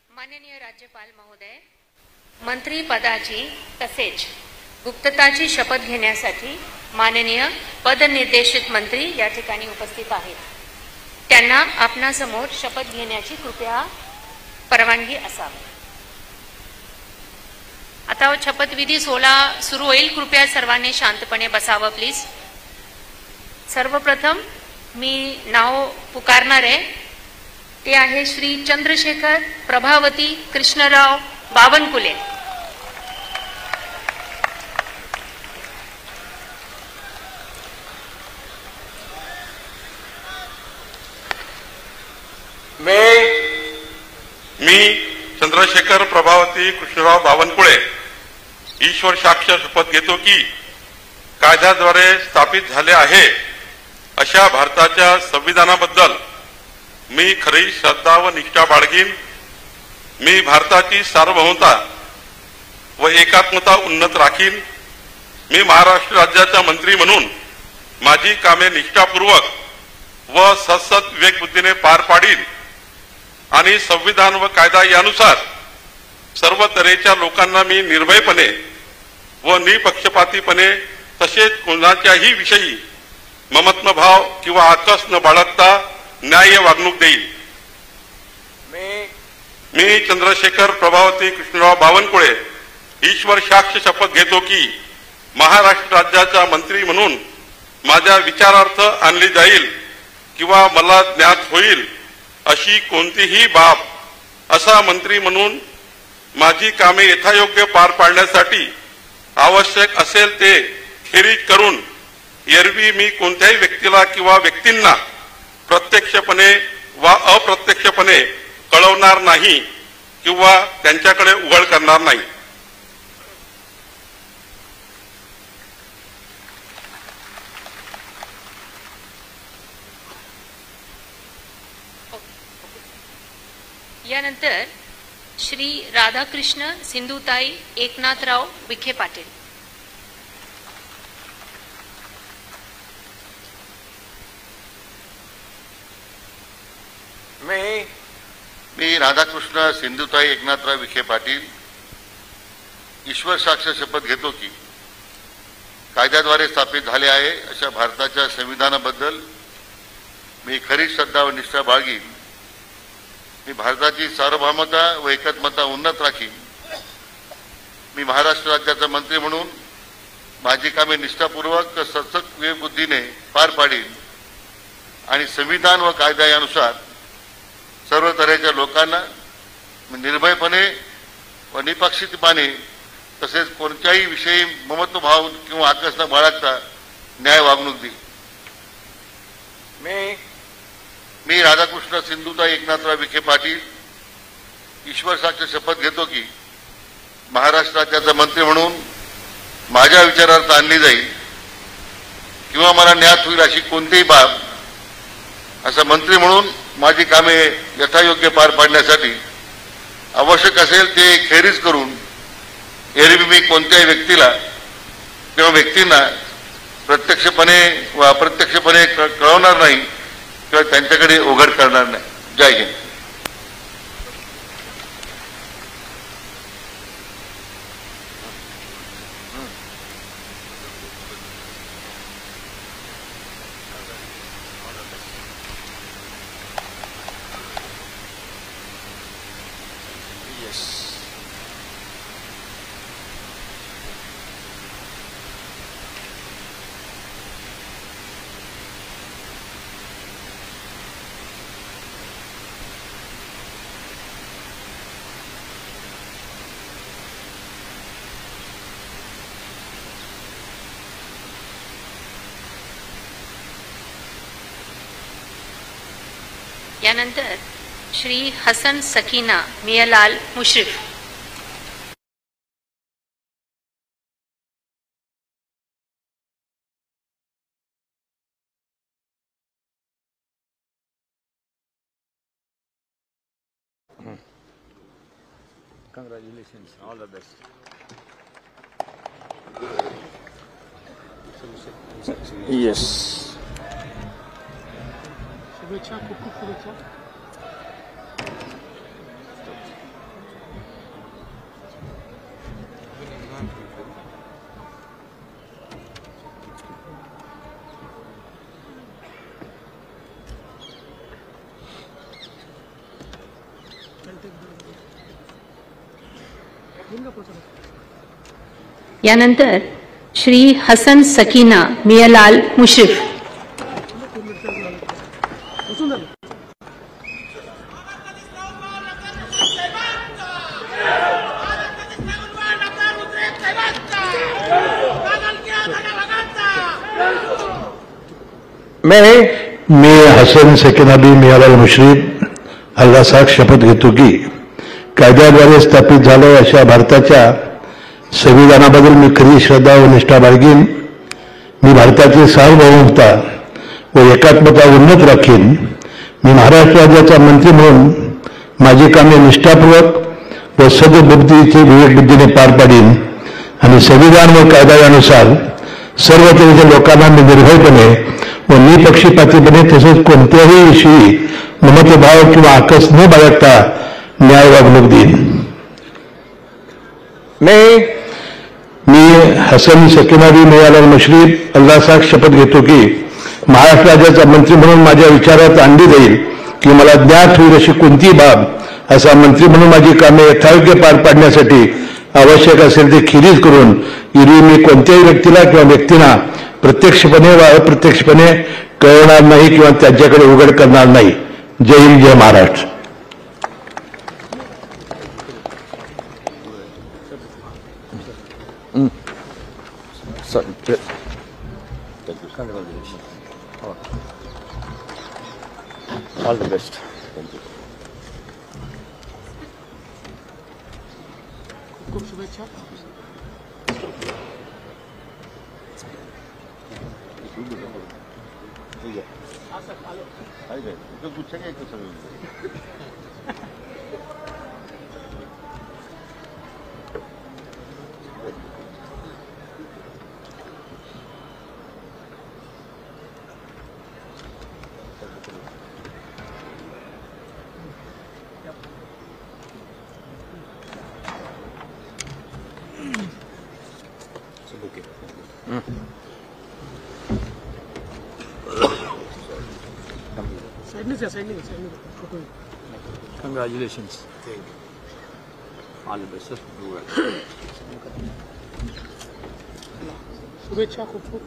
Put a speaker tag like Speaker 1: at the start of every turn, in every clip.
Speaker 1: माननीय राज्यपाल महोदय, मंत्री पदाची तसेच गुप्तताची शपथ घेण्यासाठी माननीय पदनिर्देशित मंत्री या ठिकाणी उपस्थित आहेत। त्यांना आपणासमोर शपथ घेण्याची कृपया परवानगी असावी। आता शपथविधी सोहळा सुरू होईल। कृपया सर्वांनी शांतपणे बसावं प्लीज। सर्वप्रथम मी नाव पुकारणार आहे, ते आहे श्री चंद्रशेखर प्रभावती कृष्णराव बावनकुळे।
Speaker 2: मी चंद्रशेखर प्रभावती कृष्णराव बावनकुळे ईश्वर साक्ष शपथ घेतो की कायद्याद्वारे स्थापित झाले आहे अशा भारताच्या संविधानाबद्दल मी खरी श्रद्धा व निष्ठा बाळगीन। मी भारताची सार्वभौमता व एकात्मता उन्नत राखीन। मी महाराष्ट्र राज्याचा मंत्री म्हणून माझी कामे निष्ठापूर्वक व सतत विवेकबुद्धीने पार पाडीन आणि संविधान व कायदा यानुसार सर्व तऱ्हेच्या लोकांना मी निर्भयपणे व निपक्षपातीपणे तसेच कोणाच्याही विषयी ममत्वभाव किंवा आकस न बाळगता न्याय्य वागणूक देईल। मी चंद्रशेखर प्रभावती कृष्णराव बावनकुळे ईश्वर साक्ष शपथ घेतो की महाराष्ट्र राज्याचा मंत्री म्हणून माझ्या विचारार्थ आणली जाईल किंवा मला ज्ञात होईल अशी कोणतीही बाब असा मंत्री म्हणून माझी कामे यथायोग्य पार पाडण्यासाठी आवश्यक असेल ते खेरीज करून एरवी मी कोणत्याही व्यक्तीला किंवा व्यक्तींना प्रत्यक्षपणे वा अप्रत्यक्षपणे कळवणार नाही किंवा त्यांच्याकडे उघड करणार नाही।
Speaker 1: यानंतर श्री राधाकृष्ण सिंधुताई एकनाथराव विखे पाटील।
Speaker 3: मी राधाकृष्ण सिंधुताई एकनाथराव विखे पाटील ईश्वर साक्ष शपथ घेतो की कायद्याद्वारे स्थापित झाले आहे अशा भारताच्या संविधानाबद्दल मी खरी श्रद्धा व निष्ठा बाळगीन। मी भारताची सार्वभौमता व एकात्मता उन्नत राखीन। मी महाराष्ट्र राज्याचा मंत्री म्हणून माझी कामे निष्ठापूर्वक सतत विवेकबुद्धीने पार पाडीन आणि संविधान व कायदा यानुसार सर्व तऱ्हेच्या लोकांना निर्भयपणे व निपक्षपातीपणे तसेच कोणत्याही विषयी ममत्वभाव किंवा आकस न बाळगता न्याय वागणूक देईल। मी राधाकृष्ण सिंधुताई एकनाथराव विखे पाटील ईश्वर साक्ष शपथ घेतो की महाराष्ट्र राज्याचा मंत्री म्हणून माझ्या विचारार्थ आणली जाईल किंवा मला ज्ञात होईल अशी कोणतीही बाब असा मंत्री म्हणून माझी कामे यथायोग्य पार पाडण्यासाठी आवश्यक असेल ते खेरीज करून एरवी मी कोणत्याही व्यक्तीला किंवा व्यक्तींना प्रत्यक्षपणे व अप्रत्यक्षपणे कळवणार नाही किंवा त्यांच्याकडे उघड करणार नाही। जय हिंद।
Speaker 1: यानंतर Shri Hasan Sakina मियालाल Mushrif.
Speaker 4: Congratulations. All the best. Yes.
Speaker 5: शुभेच्छा, खूप खूप शुभेच्छा.
Speaker 1: यानंतर श्री हसन सकीना मियालाल मुश्रीफ.
Speaker 6: मी हसन सकीनाबी मियालाल मुश्रीफ अल्लासाक शपथ घेतो की कायद्याद्वारे स्थापित झालेल्या अशा भारताच्या संविधानाबद्दल मी खरी श्रद्धा व निष्ठा बाळगीन. मी भारताची सार्वभौमता व एकात्मता उन्नत राखीन. मी महाराष्ट्र राज्याचा मंत्री म्हणून माझी कामे निष्ठापूर्वक व सद्बुद्धीचे विवेकबुद्धीने पार पाडीन आणि संविधान व कायद्यानुसार सर्व तऱ्हेच्या लोकांना मी निर्भयपणे व निपक्षपातीपणे तसेच कोणत्याही विषयी ममतभाव किंवा आकस न बाळगता न्याय वागणूक देईन. मी हसन सकीनाबी मियालाल मुश्रीफ अल्लासाक शपथ घेतो की महाराष्ट्र राज्याचा मंत्री म्हणून माझ्या विचारात आणली जाईल की मला ज्ञात होईल अशी कोणतीही बाब असा मंत्री म्हणून माझी कामे यथायोग्य पार पाडण्यासाठी आवश्यक असेल ते खिरीज करून एरवी मी कोणत्याही व्यक्तीला किंवा व्यक्तींना प्रत्यक्षपणे वा अप्रत्यक्षपणे कळवणार नाही किंवा त्यांच्याकडे उघड करणार नाही. जय हिंद, जय महाराष्ट्र.
Speaker 4: All the best.
Speaker 5: खूप शुभेच्छा.
Speaker 4: Congratulations. All the best, sir. Do well.
Speaker 5: शुभेच्छा, खूप खूप.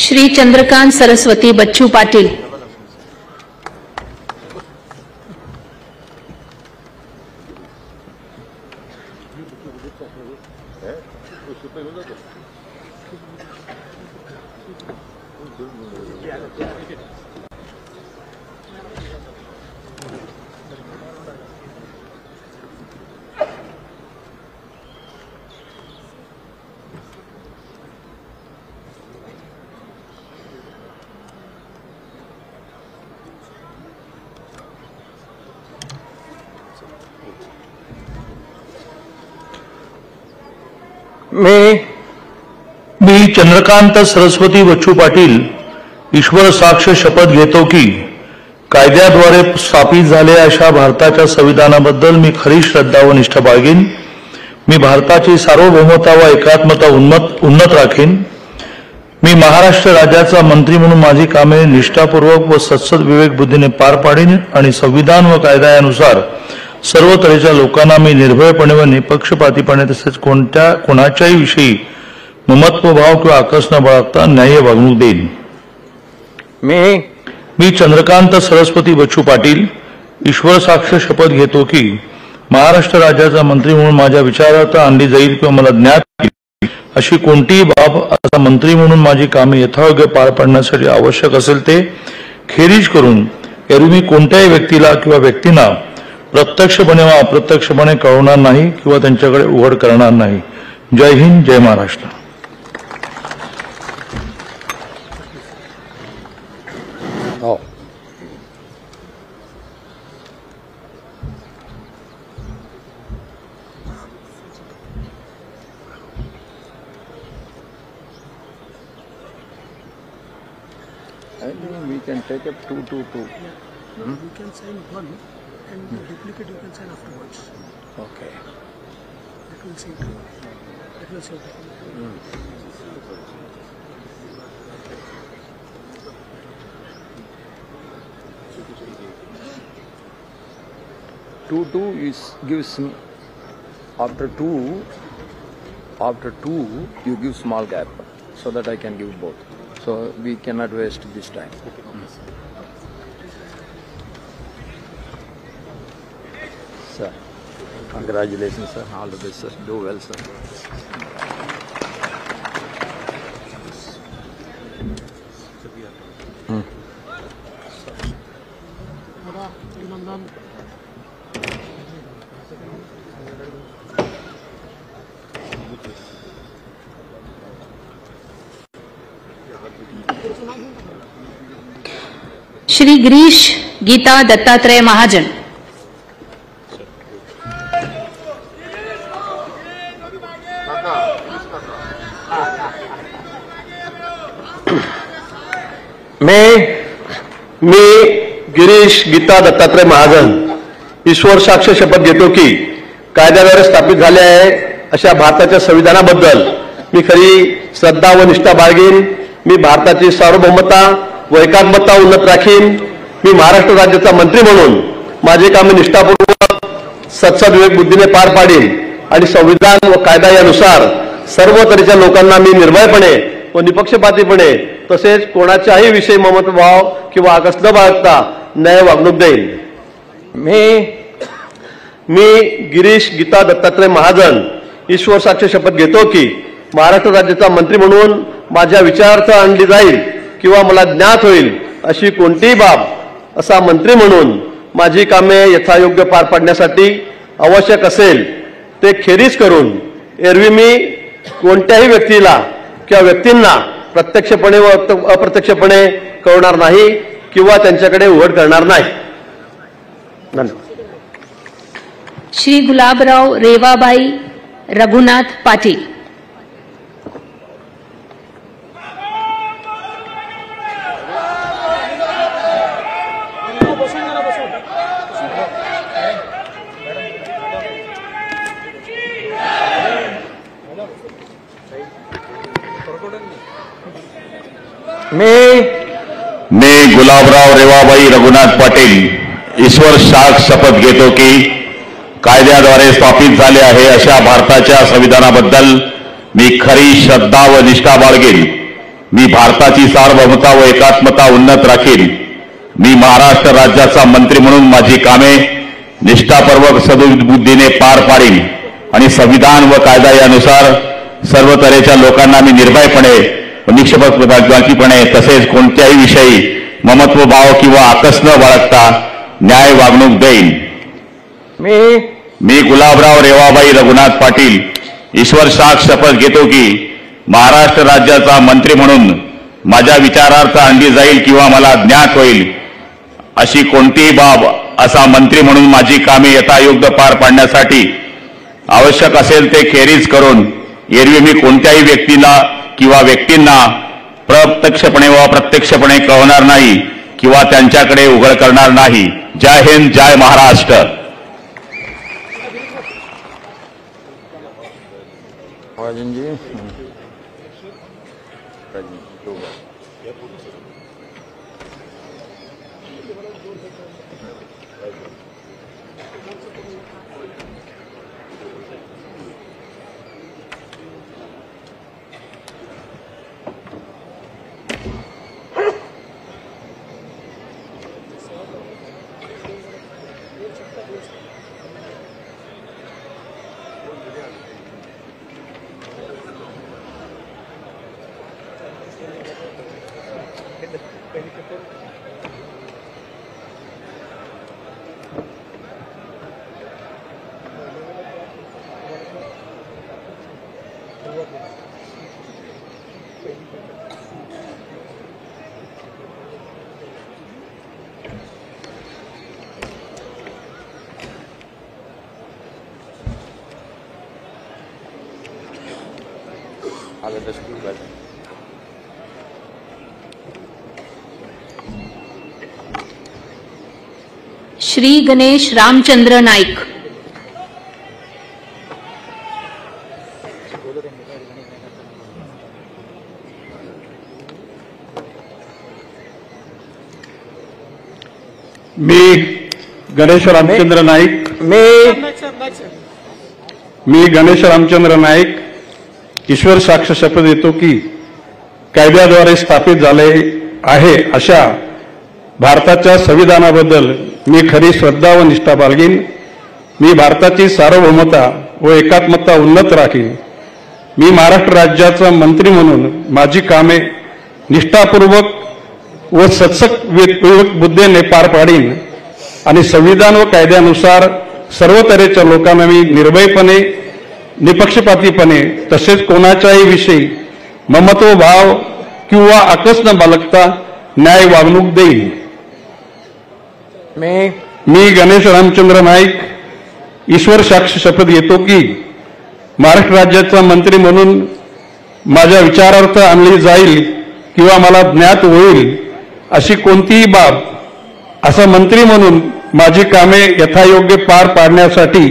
Speaker 1: श्री चंद्रकांत सरस्वती बच्चू पाटील.
Speaker 6: मी चंद्रकांत सरस्वती बच्चू पाटील ईश्वर साक्ष शपथ घेतो की कायद्याद्वारे स्थापित झालेल्या अशा भारताच्या संविधानाबद्दल मी खरी श्रद्धा व निष्ठा बाळगीन. मी भारताची सार्वभौमता व एकात्मता उन्नत राखीन. मी महाराष्ट्र राज्याचा मंत्री म्हणून माझी कामे निष्ठापूर्वक व सत्सद विवेक बुद्धीने पार पाडीन आणि संविधान व कायद्यानुसार सर्व तऱ्हेच्या लोकांना मी निर्भयपणे व निपक्षपातीपणे तसेच कोणाच्याही विषयी ममत्वभाव किंवा आकस न बाळगता न्याय्य वागणूक देईन. मी चंद्रकांत सरस्वती बच्चू पाटील ईश्वर साक्ष शपथ घेतो की महाराष्ट्र राज्याचा मंत्री म्हणून माझ्या विचारात आणली जाईल किंवा मला ज्ञात होईल अशी कोणतीही बाब असा मंत्री म्हणून माझी कामे यथायोग्य पार पाडण्यासाठी आवश्यक असेल ते खेरीज करून एरवी मी कोणत्याही व्यक्तीला किंवा व्यक्तींना प्रत्यक्षपणे वा अप्रत्यक्षपणे कळवणार नाही किंवा त्यांच्याकडे उघड करणार नाही. जय हिंद, जय Maharashtra.
Speaker 4: can take up 2, 2, 2.
Speaker 5: No, you can sign one and the duplicate you can sign afterwards.
Speaker 4: Okay.
Speaker 5: That will save time. That will save time.
Speaker 4: 2, 2 gives after 2 you give small gap so that I can give both. So we cannot waste this time. Sir, congratulations, sir. All the best, sir. Do well, sir.
Speaker 5: दादा अभिनंदन.
Speaker 1: श्री गिरीश गीता दत्तात्रय महाजन.
Speaker 6: मी गिरीश गीता दत्तात्रय महाजन ईश्वर साक्ष शपथ घेतो की कायद्याद्वारे स्थापित झाले आहे अशा भारताच्या संविधानाबद्दल मी खरी श्रद्धा व निष्ठा बाळगीन. मी भारताची सार्वभौमता व एकात्मता उन्नत राखीन. मी महाराष्ट्र राज्याचा मंत्री म्हणून माझे कामे निष्ठापूर्वक सत्सद्विवेक बुद्धीने पार पाडीन आणि संविधान व कायदा यानुसार सर्व तऱ्हेच्या लोकांना मी निर्भयपणे व निपक्षपातीपणे तसेच कोणाच्याही विषयी ममत्वभाव किंवा आकस न बाळगता न्याय वागणूक देईन. मी गिरीश गीता दत्तात्रय महाजन ईश्वर साक्ष शपथ घेतो की महाराष्ट्र राज्याचा मंत्री म्हणून माझ्या विचारार्थ आणली जाईल किंवा मला ज्ञात होईल अशी कोणतीही बाब असा मंत्री म्हणून माझी कामे यथायोग्य पार पाडण्यासाठी आवश्यक असेल ते खेरीज करून एरवी मी कोणत्याही व्यक्तीला किंवा व्यक्तींना प्रत्यक्षपणे व अप्रत्यक्षपणे कळवणार नाही किंवा त्यांच्याकडे उघड करणार नाही. धन्यवाद.
Speaker 1: श्री गुलाबराव रेवाबाई रघुनाथ पाटील.
Speaker 7: मी गुलाबराव रेवाबाई रघुनाथ पाटील ईश्वर साक्ष शपथ घेतो की कायद्याद्वारे स्थापित झाले आहे अशा भारताच्या संविधानाबद्दल मी खरी श्रद्धा व निष्ठा बाळगीन. मी भारताची सार्वभौमता व एकात्मता उन्नत राखीन. मी महाराष्ट्र राज्याचा मंत्री म्हणून माझी कामे निष्ठापूर्वक सद्बुद्धीने पार पाडीन आणि संविधान व कायदा यानुसार सर्व तऱ्हेच्या लोकांना मी निर्भयपणे निष्पक्षपातीपणे तसेच कोणत्याही विषयी ममत्व भाव किंवा आकस न बाळगता न्याय वागणूक देईन. मी गुलाबराव रेवाबाई रघुनाथ पाटील ईश्वर साक्ष शपथ घेतो की महाराष्ट्र राज्याचा मंत्री म्हणून माझ्या विचारार्थ आणली जाईल किंवा मला ज्ञात होईल अशी कोणतीही बाब असा मंत्री म्हणून माझी कामे यथायोग्य पार पाडण्यासाठी आवश्यक असेल ते खेरीज करून एरवी मी कोणत्याही व्यक्तीला किंवा व्यक्तींना प्रत्यक्षपणे व अप्रत्यक्षपणे कळवणार नाही किंवा त्यांच्याकडे उघड करणार नाही. जय हिंद, जय Maharashtra.
Speaker 4: All the best.
Speaker 1: Shri Ganesh Ramchandra Naik.
Speaker 6: मी गणेश रामचंद्र नाईक ईश्वर साक्ष शपथ घेतो की कायद्याद्वारे स्थापित झाले आहे अशा भारताच्या संविधानाबद्दल मी खरी श्रद्धा व निष्ठा बाळगीन. मी भारताची सार्वभौमता व एकात्मता उन्नत राखीन. मी महाराष्ट्र राज्याचा मंत्री म्हणून माझी कामे निष्ठापूर्वक व सत्सक विवेक बुद्धीने पार पाडीन आणि संविधान व कायद्यानुसार सर्व तऱ्हेच्या लोकांना मी निर्भयपणे निपक्षपातीपणे तसेच कोणाच्याही विषयी ममत्व भाव किंवा आकस न बाळगता न्याय वागणूक देईन. मी गणेश रामचंद्र नाईक ईश्वर साक्ष शपथ घेतो की महाराष्ट्र राज्याचा मंत्री म्हणून माझ्या विचारार्थ आणली जाईल किंवा मला ज्ञात होईल अशी कोणतीही बाब असा मंत्री म्हणून माझी कामे यथायोग्य पार पाडण्यासाठी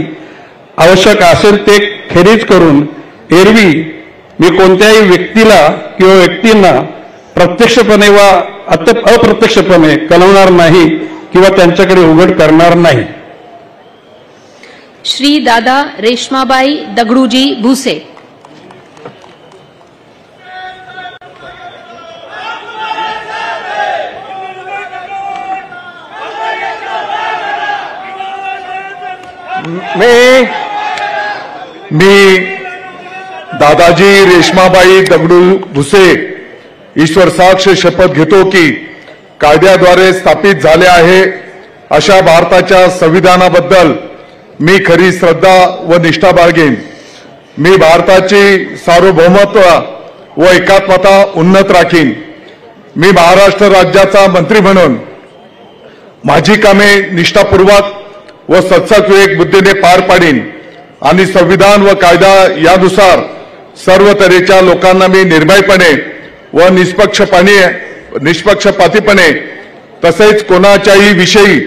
Speaker 6: आवश्यक असेल ते खेरीज करून एरवी मी कोणत्याही व्यक्तीला किंवा व्यक्तींना प्रत्यक्षपणे वा अप्रत्यक्षपणे कळवणार नाही किंवा त्यांच्याकडे उघड करणार नाही.
Speaker 1: श्री दादा रेश्माबाई दगडूजी भुसे.
Speaker 8: मी दादाजी रेश्माबाई दगडू भुसे ईश्वर साक्ष शपथ घेतो की कायद्याद्वारे स्थापित झाले आहे अशा भारताच्या संविधानाबद्दल मी खरी श्रद्धा व निष्ठा बाळगेन. मी भारताची सार्वभौमत्व व एकात्मता उन्नत राखीन. मी महाराष्ट्र राज्याचा मंत्री म्हणून माझी कामे निष्ठापूर्वक व सत्सक विवेक बुद्धीने पार पाडीन आणि संविधान व कायदा यानुसार सर्व तऱ्हेच्या लोकांना मी निर्भयपणे व निष्पक्षपातीपणे तसेच कोणाच्याही विषयी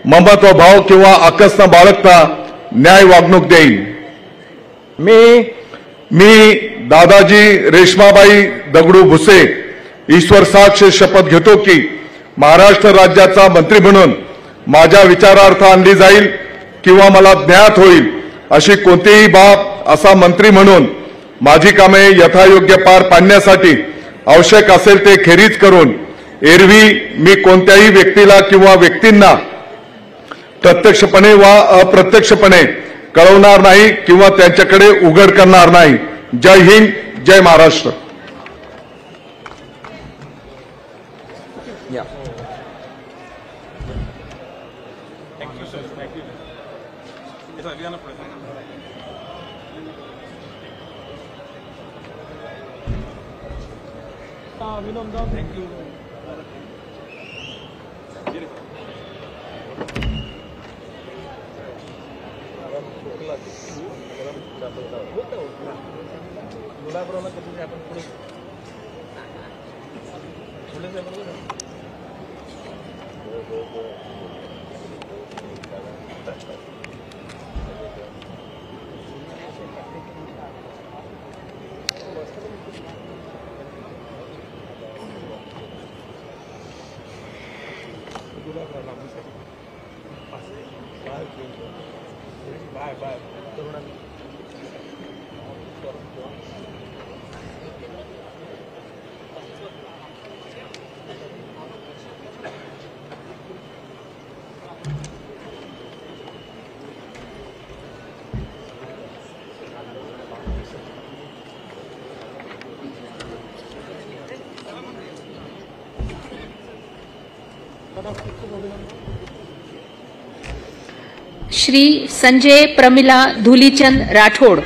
Speaker 8: ममत्व भाव किंवा आकस न बाळगता न्याय वागणूक देईन. मी दादाजी रेश्माबाई दगडू भुसे ईश्वर साक्ष शपथ घेतो की महाराष्ट्र राज्याचा मंत्री म्हणून माझ्या विचारार्थ आणली जाईल किंवा मला ज्ञात होईल अशी कोणतीही बाब असा मंत्री म्हणून माझी कामे यथायोग्य पार पाडण्यासाठी आवश्यक असेल ते खेरीज करून एरवी मी कोणत्याही व्यक्तीला किंवा व्यक्तींना प्रत्यक्षपणे वा अप्रत्यक्षपणे कळवणार नाही किंवा त्यांच्याकडे उघड करणार नाही. जय हिंद, जय महाराष्ट्र.
Speaker 1: श्री संजय प्रमिला धुलीचंद राठोड.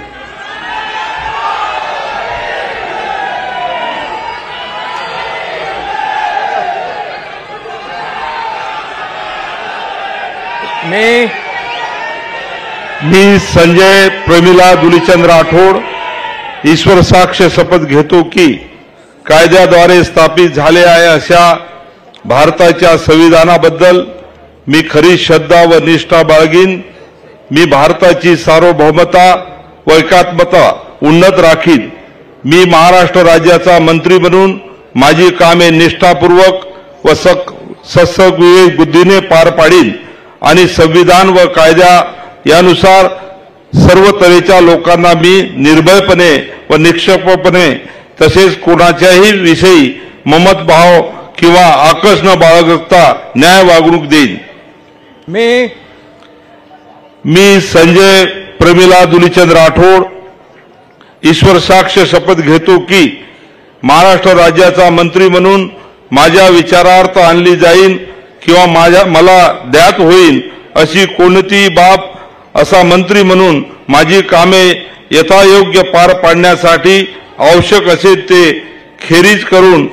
Speaker 6: मी संजय प्रमिला धुलीचंद राठोड ईश्वर साक्ष शपथ घेतो की कायद्याद्वारे स्थापित झाले आहे अशा भारताच्या संविधानाबद्दल
Speaker 2: मी खरी श्रद्धा व निष्ठा बाळगीन. मी भारताची सार्वभौमता व एकात्मता उन्नत राखीन. मी महाराष्ट्र राज्याचा मंत्री म्हणून माझी कामे निष्ठापूर्वक व सत्सविवेक बुद्धीने पार पाडीन आणि संविधान व कायदा यानुसार सर्व तऱ्हेच्या लोकांना मी निर्भयपणे व निष्पक्षपणे तसेच कोणाच्याही विषयी ममतभाव किंवा आकस न बाळगता न्याय वागणूक देईन. मी संजय प्रमिला दुलीचंद राठोड ईश्वर साक्ष शपथ घेतो की महाराष्ट्र राज्याचा मंत्री म्हणून माझ्या विचारार्थ आणली जाईल किंवा मला ज्ञात होईल अशी कोणतीही बाब असा मंत्री म्हणून माझी कामे यथायोग्य पार पाडण्यासाठी आवश्यक असेल ते खेरीज करून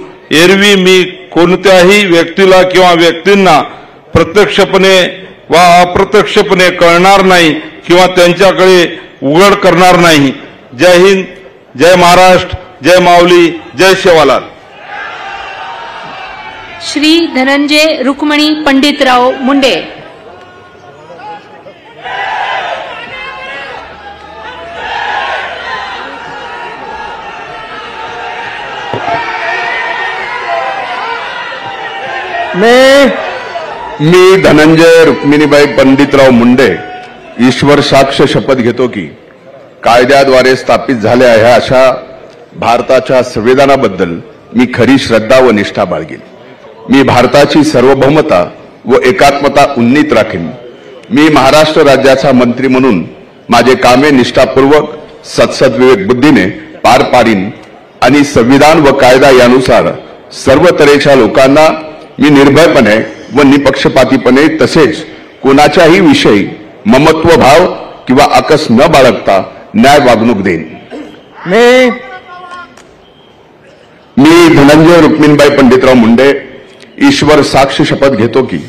Speaker 2: एरवी मी कोणत्याही व्यक्तीला किंवा व्यक्तींना प्रत्यक्षपणे वा अप्रत्यक्षपणे कळणार नाही किंवा त्यांच्याकडे उघड करणार नाही. जय हिंद, जय महाराष्ट्र, जय माऊली, जय सेवालाल.
Speaker 1: श्री धनंजय रुक्मणी पंडितराव मुंडे.
Speaker 8: मी धनंजय रुक्मिणीबाई पंडितराव मुंडे ईश्वर साक्ष शपथ घेतो की कायद्याद्वारे स्थापित झाले आहे अशा भारताच्या संविधानाबद्दल मी खरी श्रद्धा व निष्ठा बाळगीन. मी भारताची सार्वभौमता व एकात्मता उन्नीत राखीन. मी महाराष्ट्र राज्याचा मंत्री म्हणून माझे कामे निष्ठापूर्वक सत्सविवेक बुद्धीने पार पाडीन आणि संविधान व कायदा यानुसार सर्व तऱ्हेच्या लोकांना मी निर्भयपणे व निपक्षपातीपणे तसेच कोणाच्याही विषयी ममत्व भाव किंवा आकस न बाळगता न्याय वागणूक देईन. मी धनंजय रुक्मिणीबाई पंडितराव मुंडे ईश्वर साक्ष शपथ घेतो की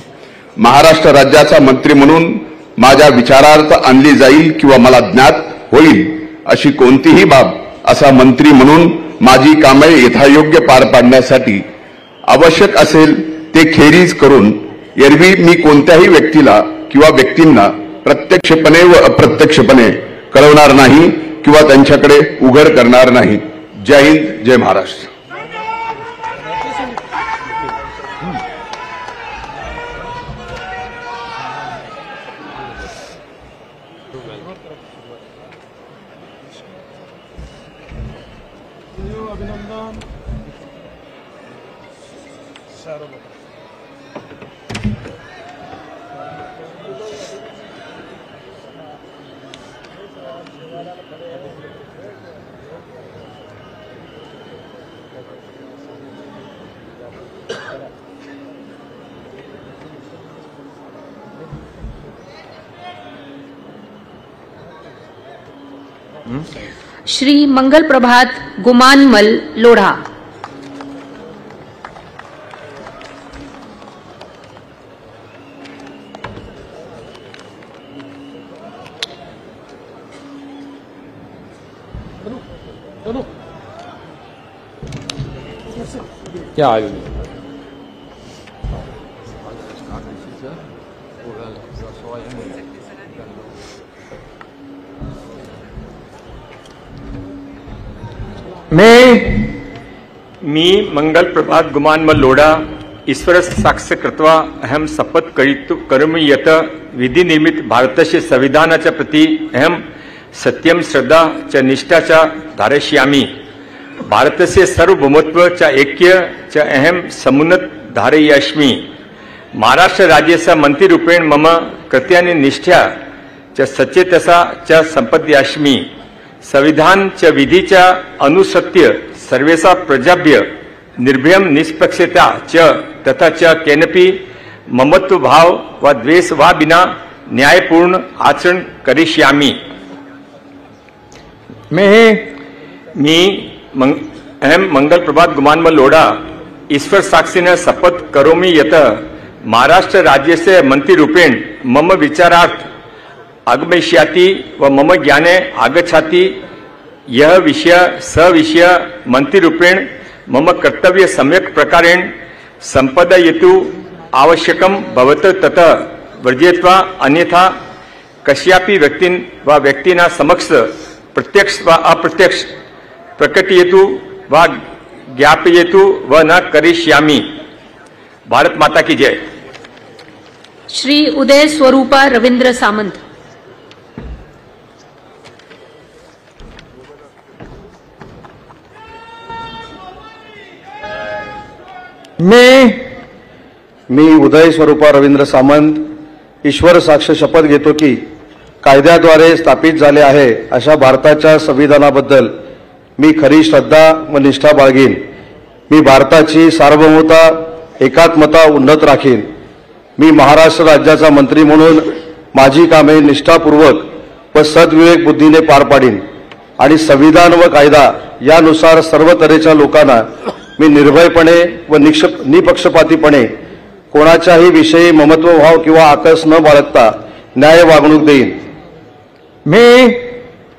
Speaker 8: महाराष्ट्र राज्याचा मंत्री म्हणून माझ्या विचारार्थ आणली जाईल किंवा मला ज्ञात होईल अशी कोणतीही बाब असा मंत्री म्हणून माझी कामे यथायोग्य पार पाडण्यासाठी आवश्यक असेल ते खेरीज करून एरवी मी कोणत्याही व्यक्तीला किंवा व्यक्तींना प्रत्यक्षपणे व अप्रत्यक्षपणे कळवणार नाही किंवा त्यांच्याकडे उघड करणार नाही. जय हिंद, जय Maharashtra.
Speaker 1: Shri Mangal Prabhat Gumanmal Lodha.
Speaker 4: Yeah, I will.
Speaker 9: मी मंगल प्रभात गुमानमल लोढ़ा ईश्वर साक्ष कृत्वा अहम शपथ करोमि यत विधि निर्मित भारतस्य संविधानाच्या प्रति अहम सत्यम श्रद्धा च निष्ठा च धारयिष्यामि. भारतस्य सार्वभौमत्व च ऐक्य च अहम समुन्नत धारयिष्यामि. महाराष्ट्र राज्यस्य मंत्रीरूपेण मम कृत्यानि निष्ठा च सचेतसा च संपद्यास्मि. संविधान च विधि च अनुसत्य सर्वेषां प्रजाभ्य निर्भयं निष्पक्षता च तथा च केनपि ममत्व भाव व द्वेष वा बिना न्यायपूर्ण आचरण करिष्यामि. अहम मंगल प्रभात गुमानमल लोढ़ा ईश्वर साक्षिण शपथ करोमि यत महाराष्ट्र राज्यस्य मंत्रीरूपेण मम विचारार्थ आगमिष्याति व मम ज्ञाने आगच्छति. यह विषय सविषय मंत्रीरूपेण मम कर्तव्य सम्यक प्रकारेण संपादयितुं आवश्यकं भवत. ततः वर्जयित्वा अन्यथा कश्यापि व्यक्तीना समक्ष प्रत्यक्ष व अप्रत्यक्ष प्रकटयेतु व ज्ञापयेतु व न करिष्यामि। भारत माता की जय।
Speaker 1: श्री उदय स्वरूपा रवींद्र सामंत।
Speaker 10: मी उदय स्वरूपा रवींद्र सामंत ईश्वर साक्ष शपथ घेतो की कायद्याद्वारे स्थापित झाले आहे अशा भारताच्या संविधानाबद्दल मी खरी श्रद्धा व निष्ठा बाळगीन। मी भारताची सार्वभौमता एकात्मता उन्नत राखीन। मी महाराष्ट्र राज्याचा मंत्री म्हणून माझी कामे निष्ठापूर्वक व सद्विवेक बुद्धीने पार पाडीन आणि संविधान व कायदा यानुसार सर्व तऱ्हेच्या लोकांना मी निर्भयपणे व निपक्षपातीपणे कोणाच्याही विषयी ममत्वभाव किंवा आकस न बाळगता न्याय वागणूक देईन।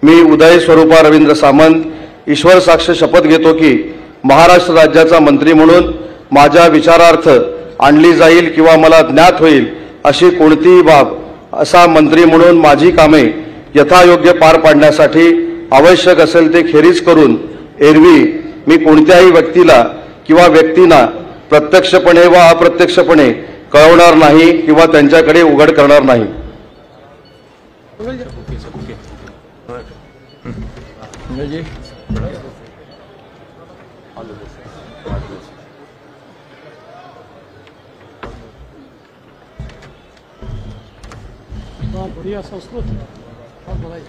Speaker 10: मी उदय स्वरूपा रवींद्र सामंत ईश्वर साक्ष शपथ घेतो की महाराष्ट्र राज्याचा मंत्री म्हणून माझ्या विचारार्थ आणली जाईल किंवा मला ज्ञात होईल अशी कोणतीही बाब असा मंत्री म्हणून माझी कामे यथायोग्य पार पाडण्यासाठी आवश्यक असेल ते खेरीज करून एरवी मी कोणत्याही व्यक्तीला किंवा व्यक्तींना प्रत्यक्षपणे व अप्रत्यक्षपणे कळवणार नाही किंवा त्यांच्याकडे उघड करणार नाही।
Speaker 5: बढ़िया संस्कृत बहुत बड़ा है।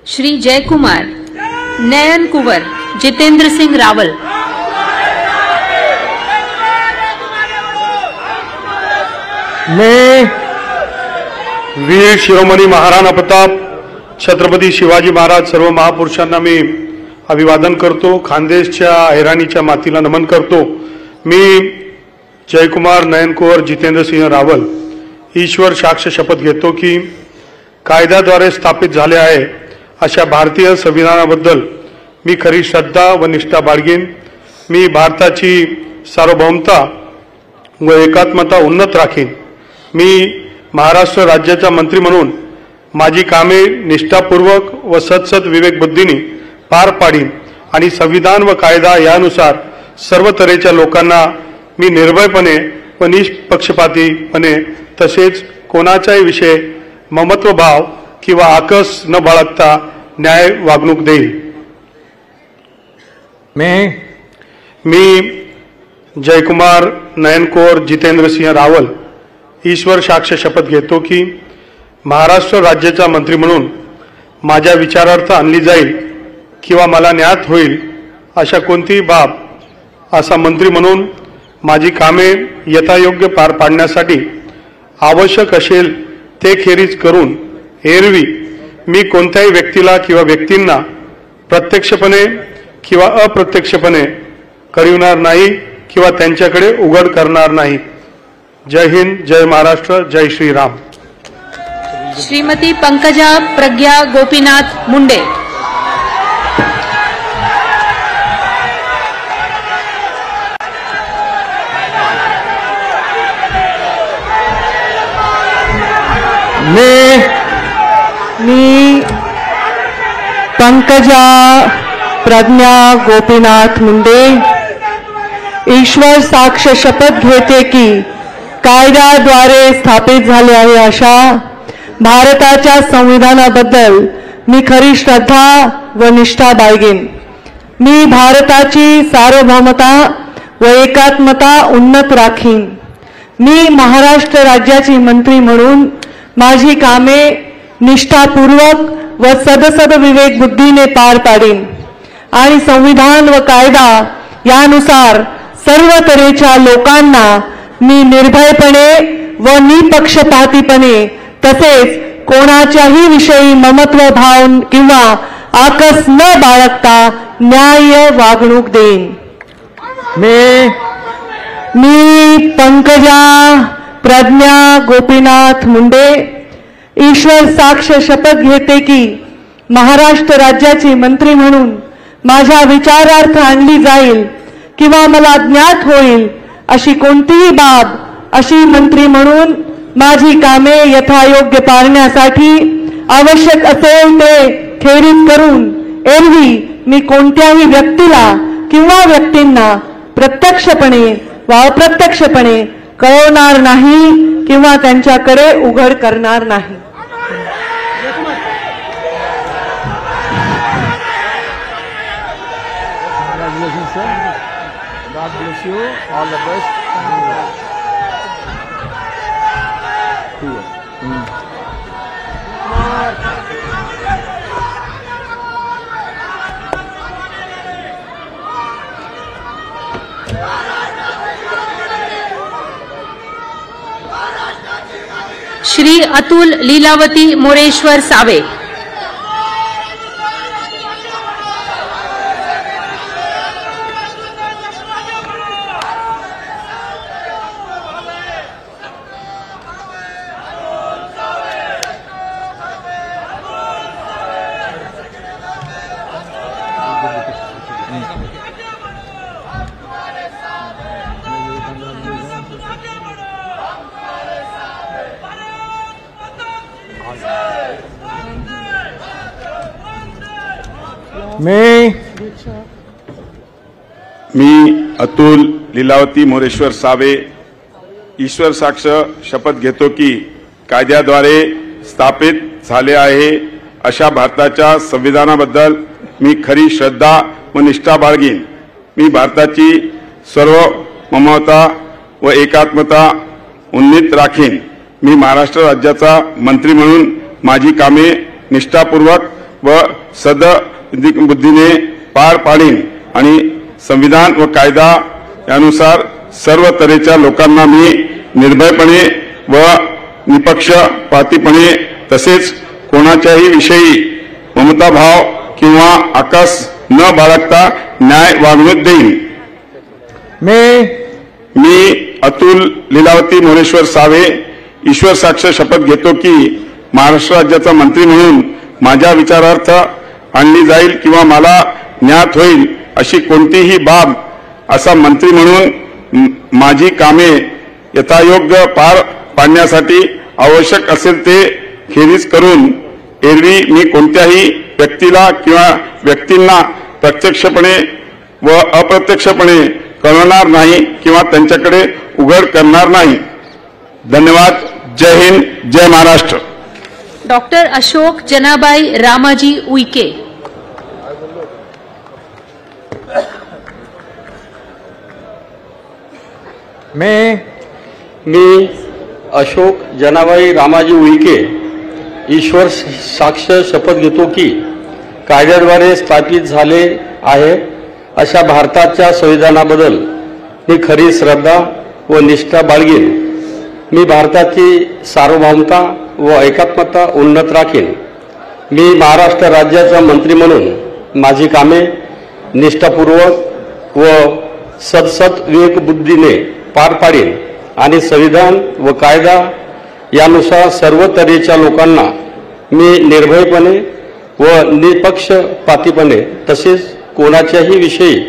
Speaker 1: श्री जयकुमार नयन कुंवर जितेंद्र सिंह रावल।
Speaker 8: मैं वीर शिरोमणी महाराणा प्रताप छत्रपती शिवाजी महाराज सर्व महापुरुषांना मी अभिवादन करतो। खानदेशच्या हैराणीच्या मातीला नमन करतो। मी जयकुमार नयन कुंवर जितेंद्र सिंह रावल ईश्वर साक्ष शपथ घेतो की कायद्याद्वारे स्थापित झाले आहे अशा भारतीय संविधानाबद्दल मी खरी श्रद्धा व निष्ठा बाळगीन। मी भारताची सार्वभौमता व एकात्मता उन्नत राखीन। मी महाराष्ट्र राज्याचा मंत्री म्हणून माझी कामे निष्ठापूर्वक व सत्सद विवेक बुद्धीने पार पाडीन आणि संविधान व कायदा यानुसार सर्व तऱ्हेच्या लोकांना मी निर्भयपणे व निष्पक्षपातीपणे तसेच कोणाचाही विषय ममत्वभाव किंवा आकस न बाळगता न्याय वागणूक देईल। मी जयकुमार नयन कुंवर जितेंद्र सिंह रावल ईश्वर साक्ष शपथ घेतो की महाराष्ट्र राज्याचा मंत्री म्हणून माझ्या विचारार्थ आणली जाईल किंवा मला ज्ञात होईल अशा कोणतीही बाब असा मंत्री म्हणून माझी कामे यथायोग्य पार पाडण्यासाठी आवश्यक असेल ते खेरीज करून एरवी मी कोणत्याही व्यक्तीला किंवा व्यक्तींना प्रत्यक्षपणे किंवा अप्रत्यक्षपणे कळविणार नाही किंवा त्यांच्याकडे उघड करणार नाही। जय हिंद, जय महाराष्ट्र, जय श्रीराम।
Speaker 1: श्रीमती पंकजा प्रज्ञा गोपीनाथ मुंडे।
Speaker 11: मी पंकजा प्रज्ञा गोपीनाथ मुंडे ईश्वर साक्ष शपथ घेते की कायद्याद्वारे स्थापित झाले आहे अशा भारताच्या संविधानाबद्दल मी खरी श्रद्धा व निष्ठा बाळगीन। मी भारताची सार्वभौमता व एकात्मता उन्नत राखीन। मी महाराष्ट्र राज्याची मंत्री म्हणून माझी कामे निष्ठापूर्वक व सदसद विवेक बुद्धीने पार पाडीन आणि संविधान व कायदा यानुसार सर्व तऱ्हेच्या लोकांना मी निर्भयपणे व निपक्षपातीपणे तसेच कोणाच्याही विषयी ममत्व भाव किंवा आकस न बाळगता न्याय्य वागणूक देईन. मी पंकजा प्रज्ञा गोपीनाथ मुंडे ईश्वर साक्ष शपथ घेते की महाराष्ट्र राज्याची मंत्री म्हणून माझ्या विचारार्थ आणली जाईल किंवा मला ज्ञात होईल अशी कोणतीही बाब अशी मंत्री म्हणून माझी कामे यथायोग्य पाळण्यासाठी आवश्यक असेल ते खेरीज करून एरवी मी कोणत्याही व्यक्तीला किंवा व्यक्तींना प्रत्यक्षपणे वा अप्रत्यक्षपणे कळवणार नाही किंवा त्यांच्याकडे उघड करणार नाही.
Speaker 4: Congratulations, sir. God bless you. All the best.
Speaker 1: Shri Atul Lilavati Moreshwar Save.
Speaker 12: मी अतुल लीलावती मोरेश्वर सावे ईश्वर साक्ष शपथ घेतो की कायद्याद्वारे स्थापित झाले आहे अशा भारताच्या संविधानाबद्दल मी खरी श्रद्धा व निष्ठा बाळगीन. मी भारताची सर्व ममता व एकात्मता उन्नीत राखीन. मी महाराष्ट्र राज्याचा मंत्री म्हणून माझी कामे निष्ठापूर्वक व सद्बुद्धीने पार पाडीन आणि संविधान व कायदा यानुसार सर्व तऱ्हेच्या लोकांना मी निर्भयपणे व निपक्षपातीपणे तसेच कोणाच्याही विषयी ममताभाव किंवा आकस न बाळगता न्याय वागणूक देईन. मी अतुल लीलावती मोरेश्वर सावे ईश्वर साक्ष शपथ घेतो की महाराष्ट्र राज्याचा मंत्री म्हणून माझ्या विचारार्थ आणली जाईल किंवा मला ज्ञात होईल अशी कोणतीही बाब असा मंत्री म्हणून माझी कामे यथायोग्य पार पाडण्यासाठी आवश्यक असेल ते खेरीज करून एरवी मी कोणत्याही व्यक्तीला किंवा व्यक्तींना प्रत्यक्षपणे व अप्रत्यक्षपणे कळवणार नाही किंवा त्यांच्याकडे उघड करणार नाही. धन्यवाद. जय हिंद. जय महाराष्ट्र.
Speaker 1: डॉक्टर अशोक जनाबाई रामाजी उईके.
Speaker 13: मी अशोक जनाबाई रामाजी उईके ईश्वर साक्ष शपथ घेतो की कायद्याद्वारे स्थापित झाले आहे अशा भारताच्या संविधानाबद्दल मी खरी श्रद्धा व निष्ठा बाळगीन. मी भारताची सार्वभौमता व एकात्मता उन्नत राखीन. मी महाराष्ट्र राज्याचा मंत्री म्हणून माझी कामे निष्ठापूर्वक व सद्विवेकबुद्धीने पार पाडीन आणि संविधान व कायदा यानुसार सर्व तऱ्हेच्या लोकांना मी निर्भयपणे व निपक्षपातीपणे तसेच कोणाच्याही विषयी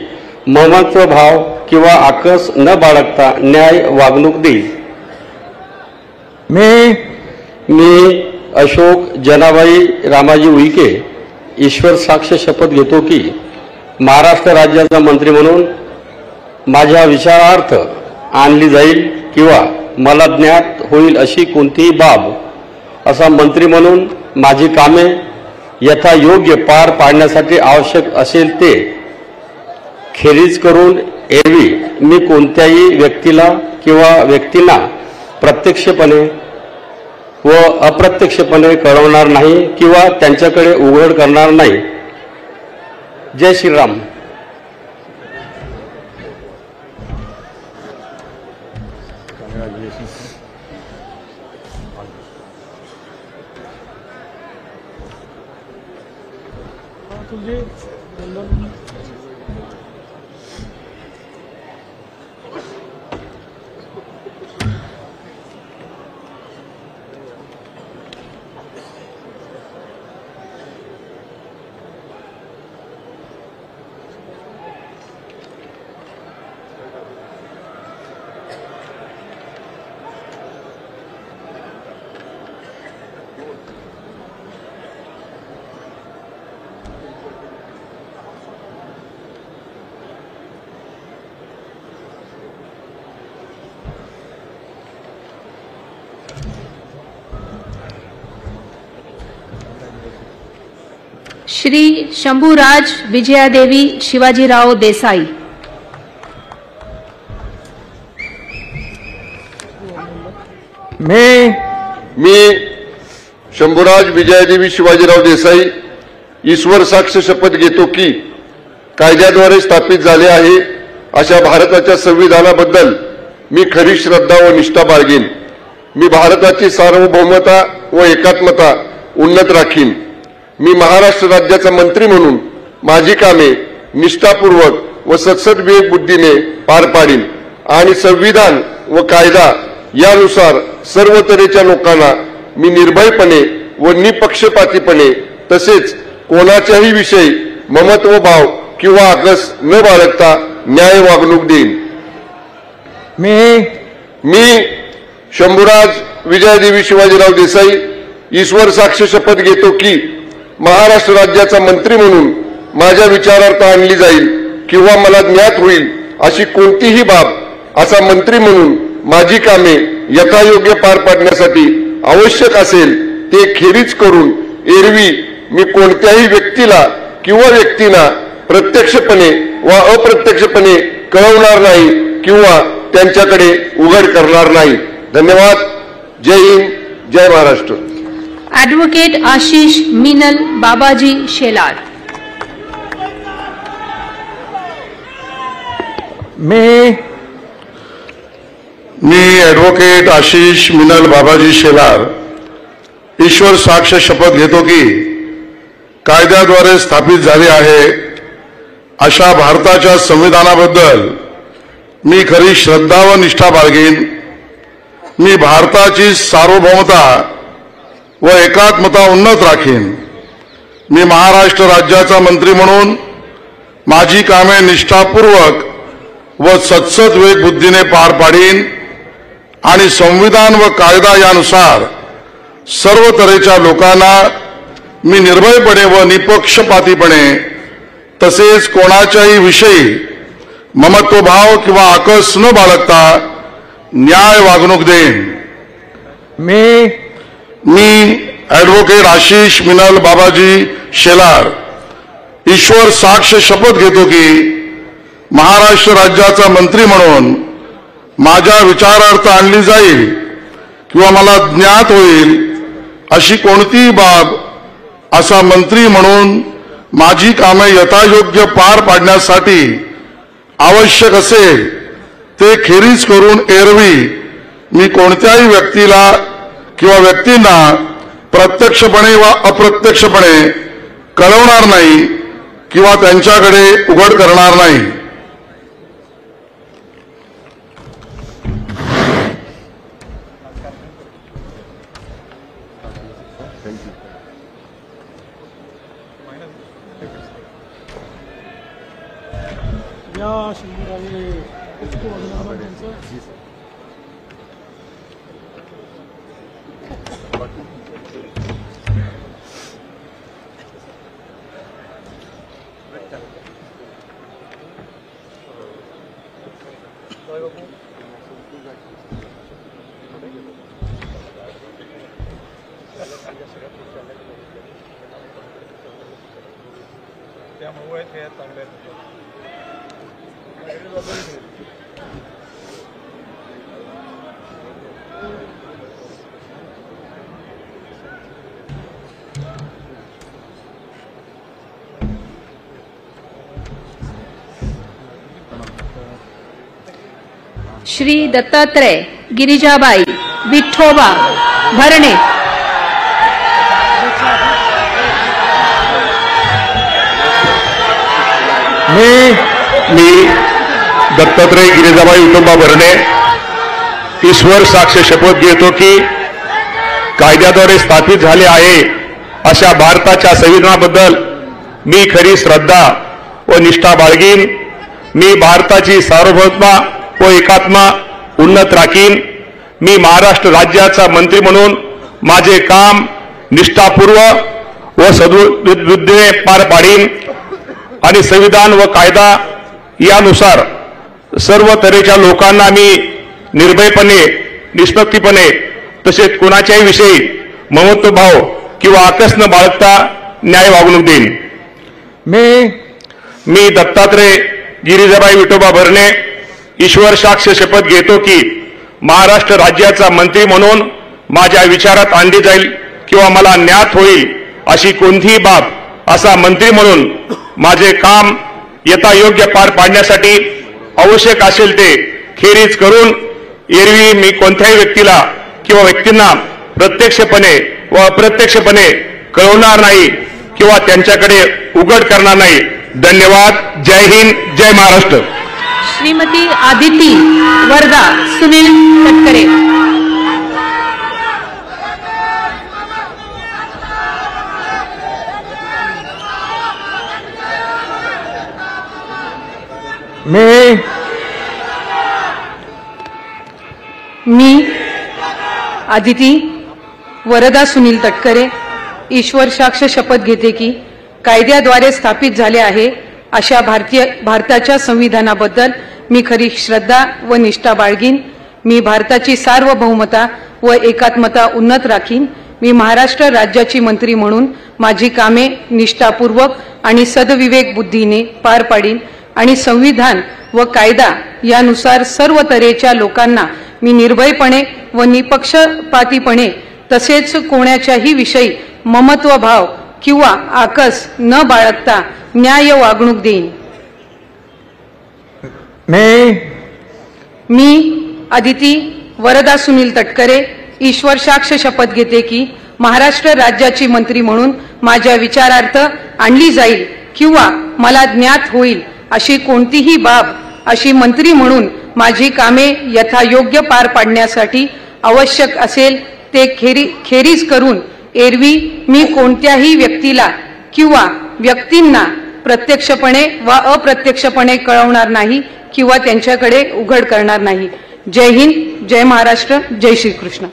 Speaker 13: ममत्व भाव किंवा आकस न बाळगता न्याय वागणूक देईल. मी अशोक जनाबाई रामाजी उईके ईश्वर साक्ष शपथ घेतो की महाराष्ट्र राज्याचा मंत्री म्हणून माझ्या विचारार्थ आणली जाईल किंवा मला ज्ञात होईल अशी कोणतीही बाब असा मंत्री म्हणून माझी कामे यथायोग्य पार पाडण्यासाठी आवश्यक असेल ते खेरीज करून एरवी मी कोणत्याही व्यक्तीला किंवा व्यक्तींना प्रत्यक्षपणे व अप्रत्यक्षपणे कळवणार नाही किंवा त्यांच्याकडे उघड करणार नाही. जय श्रीराम.
Speaker 1: श्री शंभूराज विजयादेवी शिवाजीराव देसाई,
Speaker 14: मी शंभूराज विजयादेवी शिवाजीराव देसाई ईश्वर साक्ष शपथ घेतो की कायद्याद्वारे स्थापित झाले आहे अशा भारताच्या संविधानाबद्दल मी खरी श्रद्धा व निष्ठा बाळगेन. मी भारताची सार्वभौमता व एकात्मता उन्नत राखीन. मी महाराष्ट्र राज्याचा मंत्री म्हणून माझी कामे निष्ठापूर्वक व सत्सद बुद्धीने पार पाडीन आणि संविधान व कायदा यानुसार सर्व तऱ्हेच्या लोकांना मी निर्भयपणे व निपक्षपातीपणे तसेच कोणाच्याही विषयी ममत्व भाव किंवा आकस न बाळगता न्याय वागणूक देईन. मी शंभूराज विजयादेवी शिवाजीराव देसाई ईश्वर साक्ष शपथ घेतो की महाराष्ट्र राज्याचा मंत्री म्हणून माझ्या विचारार्थ आणली जाईल किंवा मला ज्ञात होईल अशी कोणतीही बाब असा मंत्री म्हणून माझी कामे यथायोग्य पार पाडण्यासाठी आवश्यक असेल ते खेरीज करून एरवी मी कोणत्याही व्यक्तीला किंवा व्यक्तींना प्रत्यक्षपणे व अप्रत्यक्षपणे कळवणार नाही किंवा त्यांच्याकडे उघड करणार नाही. धन्यवाद. जय हिंद, जय महाराष्ट्र.
Speaker 1: ॲडव्होकेट आशिष मिनल बाबाजी शेलार.
Speaker 6: मी ॲडव्होकेट आशिष मिनल बाबाजी शेलार ईश्वर साक्ष शपथ घेतो की कायद्याद्वारे स्थापित झाले आहे अशा भारताच्या संविधानाबद्दल मी खरी श्रद्धा व निष्ठा बाळगेन. मी भारताची सार्वभौमता व एकात्मता उन्नत राखीन. मी महाराष्ट्र राज्याचा मंत्री म्हणून माझी कामे निष्ठापूर्वक व सत्सद बुद्धीने पार पाडीन आणि संविधान व कायदा यानुसार सर्व तऱ्हेच्या लोकांना मी निर्भयपणे व निपक्षपातीपणे तसेच कोणाच्याही विषयी ममत्वभाव किंवा आकस न बाळगता न्याय वागणूक देईन. मी ॲडव्होकेट आशिष मिनल बाबाजी शेलार ईश्वर साक्ष शपथ घेतो की महाराष्ट्र राज्याचा मंत्री म्हणून माझ्या विचारार्थ आणली जाईल किंवा मला ज्ञात होईल अशी कोणतीही बाब असा मंत्री म्हणून माझी कामे यथायोग्य पार पाडण्यासाठी आवश्यक असेल ते खेरीज करून एरवी मी कोणत्याही व्यक्तीला किंवा व्यक्तींना प्रत्यक्षपणे व अप्रत्यक्षपणे कळवणार नाही किंवा त्यांच्याकडे उघड करणार नाही.
Speaker 5: या शंभूराजे त्यांचं त्यामुळे ते चांगले
Speaker 1: श्री दत्तात्रय गिरिजाबाई विठोबा भरणे.
Speaker 6: मी दत्तात्रय गिरिजाबाई विठोबा भरणे ईश्वर साक्ष शपथ घेतो की कायद्याद्वारे स्थापित झाले आहे अशा भारताच्या संविधानाबद्दल मी खरी श्रद्धा व निष्ठा बाळगीन. मी भारताची सार्वभौमता व एकात्मा उन्नत राखीन. मी महाराष्ट्र राज्याचा मंत्री म्हणून माझे काम निष्ठापूर्वक व सद्बुद्धीने पार पाडीन आणि संविधान व कायदा यानुसार सर्व तऱ्हेच्या लोकांना मी निर्भयपणे निष्पक्षपणे तसेच कोणाच्याही विषयी ममत्वभाव किंवा आकस न बाळगता न्याय वागणूक देईन. मी दत्तात्रय गिरिजाबाई विठोबा भरणे ईश्वर साक्ष शपथ घेतो की महाराष्ट्र राज्याचा मंत्री म्हणून माझ्या विचारात आणली जाईल किंवा मला ज्ञात होईल अशी कोणतीही बाब असा मंत्री म्हणून माझे काम यथायोग्य पार पाडण्यासाठी आवश्यक असेल ते खेरीज करून एरवी मी कोणत्याही व्यक्तीला किंवा व्यक्तींना प्रत्यक्षपणे व अप्रत्यक्षपणे कळवणार नाही किंवा त्यांच्याकडे उघड करणार नाही. धन्यवाद. जय हिंद. जय महाराष्ट्र.
Speaker 1: श्रीमती आदिती वर्धा सुनील तटकरे.
Speaker 11: मी आदिती वरदा सुनील तटकरे ईश्वर साक्ष शपथ घेते की कायद्याद्वारे स्थापित झाले आहे अशा भारताच्या संविधानाबद्दल मी खरी श्रद्धा व निष्ठा बाळगीन. मी भारताची सार्वभौमता व एकात्मता उन्नत राखीन. मी महाराष्ट्र राज्याची मंत्री म्हणून माझी कामे निष्ठापूर्वक आणि सदविवेक बुद्धीने पार पाडीन आणि संविधान व कायदा यानुसार सर्व तऱ्हेच्या लोकांना मी निर्भयपणे व निपक्षपातीपणे तसेच कोणाच्याही विषयी ममत्वभाव किंवा आकस न बाळगता न्याय वागणूक देईन. मी आदिती वरदा सुनील तटकरे ईश्वर साक्ष शपथ घेते की महाराष्ट्र राज्याची मंत्री म्हणून माझ्या विचारार्थ आणली जाईल किंवा मला ज्ञात होईल अशी कोणतीही बाब अशी मंत्री म्हणून माझी कामे यथायोग्य पार पाडण्यासाठी आवश्यक असेल ते खेरीज करून एरवी मी कोणत्याही व्यक्तीला किंवा व्यक्तींना प्रत्यक्षपणे वा अप्रत्यक्षपणे कळवणार नाही किंवा त्यांच्याकडे उघड करणार नाही. जय हिंद. जय महाराष्ट्र. जय श्रीकृष्ण.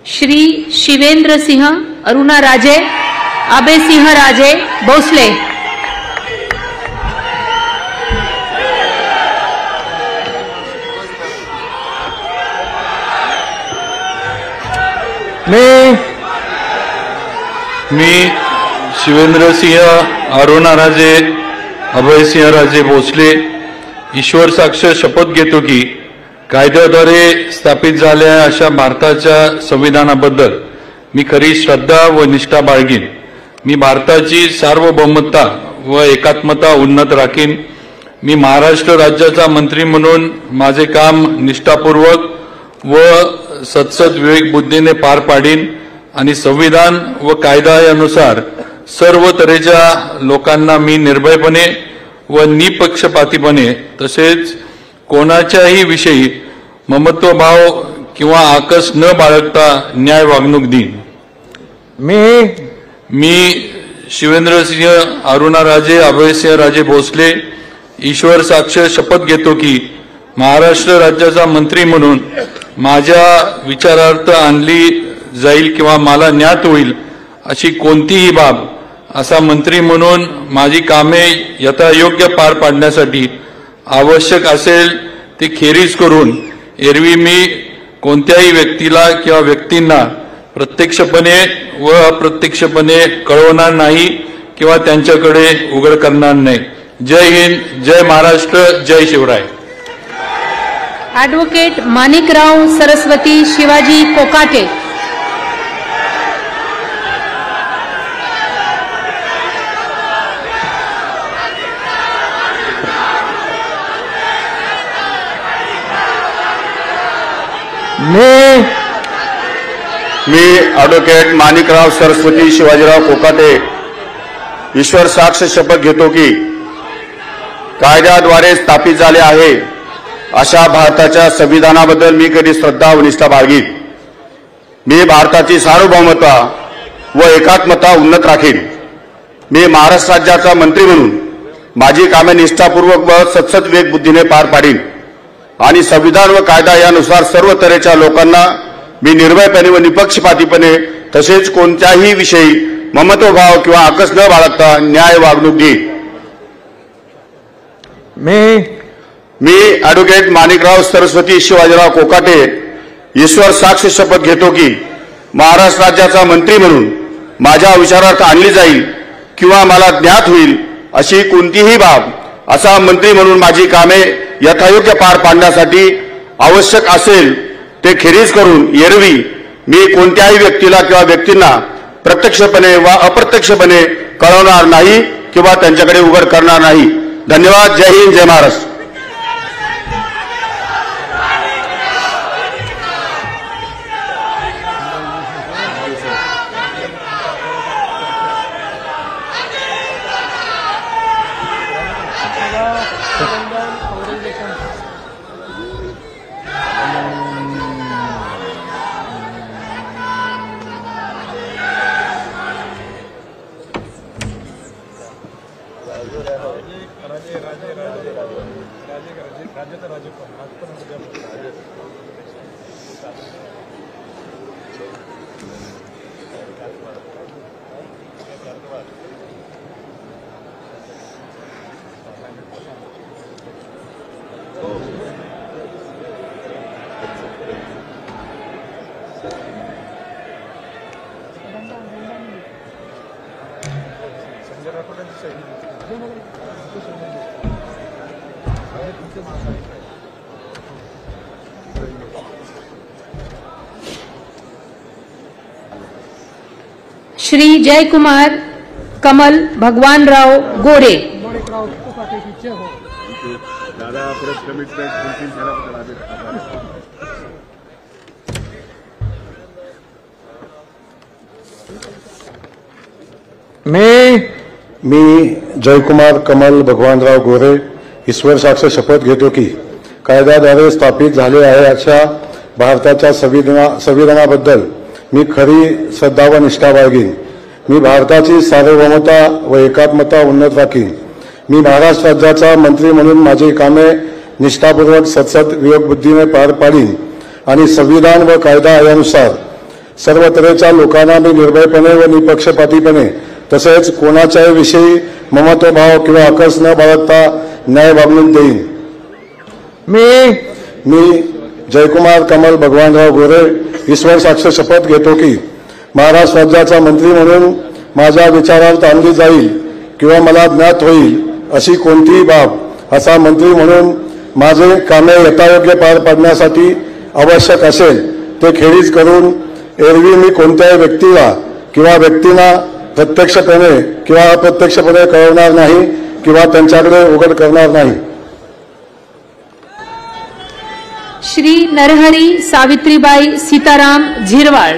Speaker 1: श्री शिवेंद्र सिंह अरुणा राजे अभय सिंह राजे भोसले.
Speaker 4: मी शिवेंद्र सिंह अरुणा राजे अभय सिंह राजे भोसले ईश्वर साक्ष शपथ घेतो की कायद्याद्वारे स्थापित झालेल्या अशा भारताच्या संविधानाबद्दल मी खरी श्रद्धा व निष्ठा बाळगीन. मी भारताची सार्वभौमता व एकात्मता उन्नत राखीन. मी महाराष्ट्र राज्याचा मंत्री म्हणून माझे काम निष्ठापूर्वक व सत्सद विवेक बुद्धीने पार पाडीन आणि संविधान व कायदा यानुसार सर्व तऱ्हेच्या लोकांना मी निर्भयपणे व निपक्षपातीपणे तसेच कोणाच्याही विषयी ममत्वभाव किंवा आकस न बाळगता न्याय वागणूक देईन. मी शिवेंद्र सिंह अरुणा राजे अभय सिंह राजे भोसले ईश्वर साक्ष शपथ घेतो की महाराष्ट्र राज्याचा मंत्री म्हणून माझ्या विचारार्थ आणली जाईल किंवा मला ज्ञात होईल अशी कोणतीही बाब असा मंत्री म्हणून माझी कामे यथायोग्य पार पाडण्यासाठी आवश्यक असेल ती खेरीज करून एरवी मी कोणत्याही व्यक्तीला किंवा व्यक्तींना प्रत्यक्षपणे व अप्रत्यक्षपणे कळवणार नाही किंवा त्यांच्याकडे उघड करणार नाही. जय हिंद, जय महाराष्ट्र, जय शिवराय.
Speaker 11: ॲडव्होकेट माणिकराव सरस्वती शिवाजी कोकाटे.
Speaker 10: मी ॲडव्होकेट माणिकराव सरस्वती शिवाजीराव कोकाटे ईश्वर साक्ष शपथ घेतो की कायद्याद्वारे स्थापित झाले आहे अशा भारताच्या संविधानाबद्दल मी कधी श्रद्धा व निष्ठा बाळगीन. मी भारताची सार्वभौमता व एकात्मता उन्नत राखीन. मी महाराष्ट्र राज्याचा मंत्री म्हणून माझी कामे निष्ठापूर्वक व सतसत विवेक बुद्धीने पार पाडीन आणि संविधान व कायदा यानुसार सर्व तऱ्हेच्या लोकांना मी निर्भयपणे व निपक्षपातीपणे तसेच कोणत्याही विषयी ममत्वभाव किंवा आकस न बाळगता न्याय वागणूक देईन. मी ॲडव्होकेट माणिकराव सरस्वती शिवाजीराव कोकाटे ईश्वर साक्ष शपथ घेतो की महाराष्ट्र राज्याचा मंत्री म्हणून माझ्या विचारार्थ आणली जाईल किंवा मला ज्ञात होईल अशी कोणतीही बाब असा मंत्री म्हणून माझी कामे यथायोग्य पार पाडण्यासाठी आवश्यक असेल ते खेरीज करून एरवी मी कोणत्याही व्यक्तीला किंवा व्यक्तींना प्रत्यक्षपणे वा अप्रत्यक्षपणे कळवणार नाही किंवा त्यांच्याकडे उघड करणार नाही. धन्यवाद. जय हिंद, जय महाराष्ट्र.
Speaker 11: श्री जयकुमार कमल भगवानराव गोरे.
Speaker 6: मी जयकुमार कमल भगवानराव गोरे ईश्वर साक्ष शपथ घेतो की कायद्याद्वारे स्थापित झाले आहे अशा भारताच्या संविधानाबद्दल मी खरी श्रद्धा व निष्ठा बाळगीन. मी भारताची सार्वभौमता व एकात्मता उन्नत राखीन. मी महाराष्ट्र राज्याचा मंत्री म्हणून माझी कामे निष्ठापूर्वक सतसत विवेक बुद्धीने पार पाडीन आणि संविधान व कायदा यानुसार सर्व तऱ्हेच्या लोकांना मी निर्भयपणे व निपक्षपातीपणे तसेच कोणाच्याही विषयी ममत्वभाव किंवा आकस न बाळगता न्याय वागणूक देईन. मी जयकुमार कमल भगवानराव गोरे ईश्वर साक्ष शपथ घेतो की महाराष्ट्र राज्याचा मंत्री म्हणून माझ्या विचारार्थ आणली जाईल किंवा मला ज्ञात होईल अशी कोणतीही बाब असा मंत्री म्हणून माझे कामे यथायोग्य पार पाडण्यासाठी आवश्यक असेल ते खेरीज करून एरवी मी कोणत्याही व्यक्तीला किंवा व्यक्तींना प्रत्यक्षपणे किंवा अप्रत्यक्षपणे कळवणार नाही किंवा त्यांच्याकडे उघड करणार नाही.
Speaker 11: श्री नरहरी सावित्रीबाई सीताराम झिरवाळ.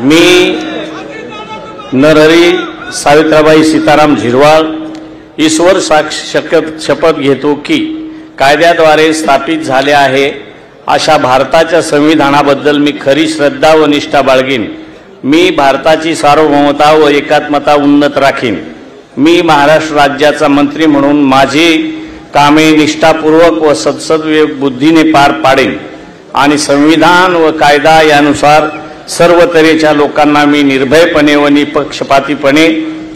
Speaker 10: मी नरहरी सावित्राबाई सीताराम झिरवाळ ईश्वर साक्ष शपथ घेतो की कायद्याद्वारे स्थापित झाले आहे
Speaker 15: अशा भारताच्या संविधानाबद्दल मी खरी श्रद्धा व निष्ठा बाळगीन. मी भारताची सार्वभौमता व एकात्मता उन्नत राखीन. मी महाराष्ट्र राज्याचा मंत्री म्हणून माझी कामे निष्ठापूर्वक व सद्सद्विवेक बुद्धीने पार पाडेन आणि संविधान व कायदा यानुसार सर्व तऱ्हेच्या लोकांना मी निर्भयपणे व निपक्षपातीपणे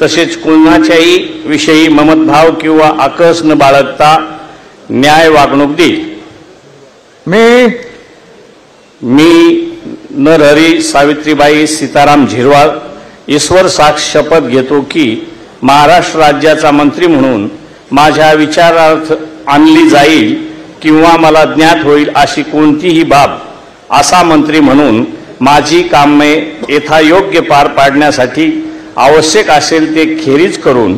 Speaker 15: तसेच कुणाच्याही विषयी ममतभाव किंवा आकस न बाळगता न्याय वागणूक देईल. मी नरहरी सावित्रीबाई सीताराम झिरवाळ ईश्वर साक्ष शपथ घेतो की महाराष्ट्र राज्याचा मंत्री म्हणून माझ्या विचारार्थ आणली जाईल किंवा मला ज्ञात होईल अशी कोणतीही बाब असा मंत्री म्हणून माझी कामे यथायोग्य पार पाडण्यासाठी आवश्यक असेल ते खेरीज करून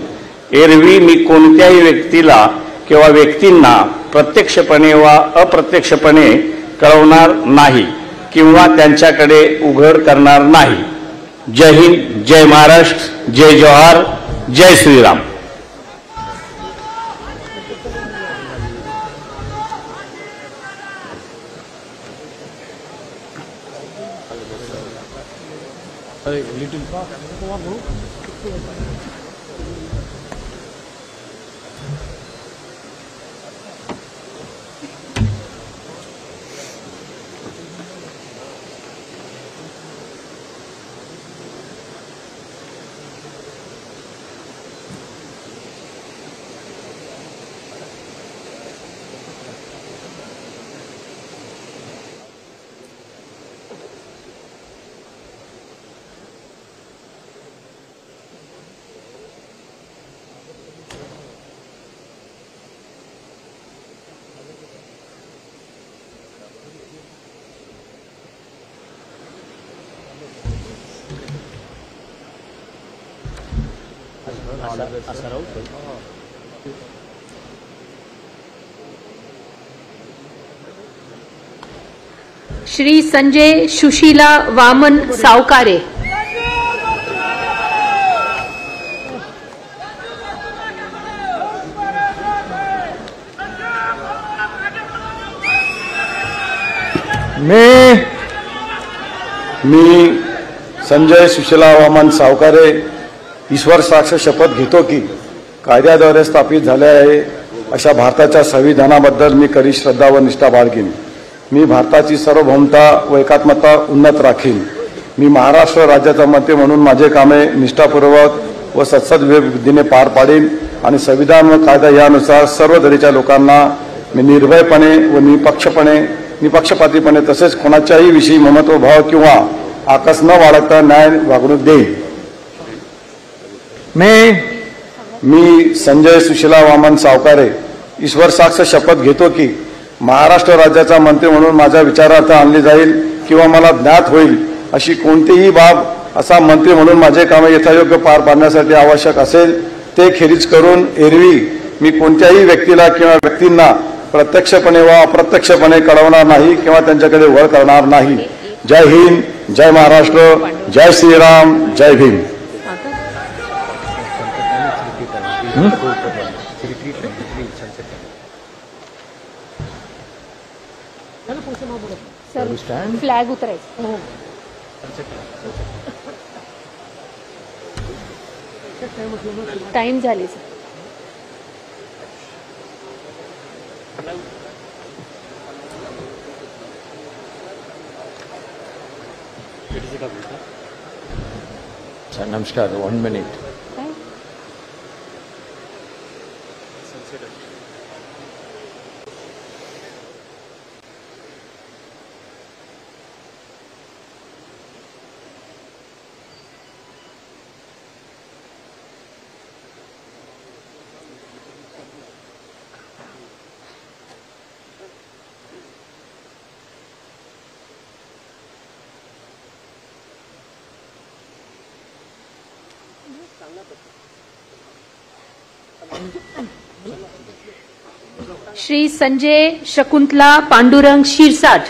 Speaker 15: एरवी मी कोणत्याही व्यक्तीला किंवा व्यक्तींना प्रत्यक्षपणे वा अप्रत्यक्षपणे कळवणार नाही किंवा त्यांच्याकडे उघड करणार नाही. जय हिंद, जय महाराष्ट्र, जय जोहार, जय श्रीराम.
Speaker 1: श्री संजय सुशीला वामन सावकारे.
Speaker 10: मी संजय सुशीला वामन सावकारे ईश्वर साक्ष शपथ घेतो की कायद्याद्वारे स्थापित झाले आहे अशा भारताच्या संविधानाबद्दल मी खरी श्रद्धा व निष्ठा बाळगीन. मी भारताची सार्वभौमता व एकात्मता उन्नत राखीन. मी महाराष्ट्र राज्याचा मंत्री म्हणून माझे कामे निष्ठापूर्वक व सद्सद्विवेक बुद्धीने पार पाडीन आणि संविधान व कायदा यानुसार सर्व तऱ्हेच्या लोकांना मी निर्भयपणे व निपक्षपातीपणे तसेच कोणाच्याही विषयी ममत्वभाव किंवा आकस न बाळगता न्याय वागणूक देईल. मी संजय सुशीला वामन सावकारे ईश्वर साक्ष शपथ घेतो की महाराष्ट्र राज्याचा मंत्री म्हणून माझ्या विचारार्थ आणली जाईल किंवा मला ज्ञात होईल अशी कोणतीही बाब असा मंत्री म्हणून माझे कामे यथायोग्य पार पाडण्यासाठी आवश्यक असेल ते खेरीज करून एरवी मी कोणत्याही व्यक्तीला किंवा व्यक्तींना प्रत्यक्षपणे वा अप्रत्यक्षपणे कळवणार नाही किंवा त्यांच्याकडे वळ करणार नाही. जय हिंद, जय महाराष्ट्र, जय श्रीराम, जय भीम.
Speaker 1: फ्लॅग उतरायचं. टाइम झाले.
Speaker 4: नमस्कार. 1 मिनिट.
Speaker 1: श्री संजय शकुंतला पांडुरंग शिरसाट.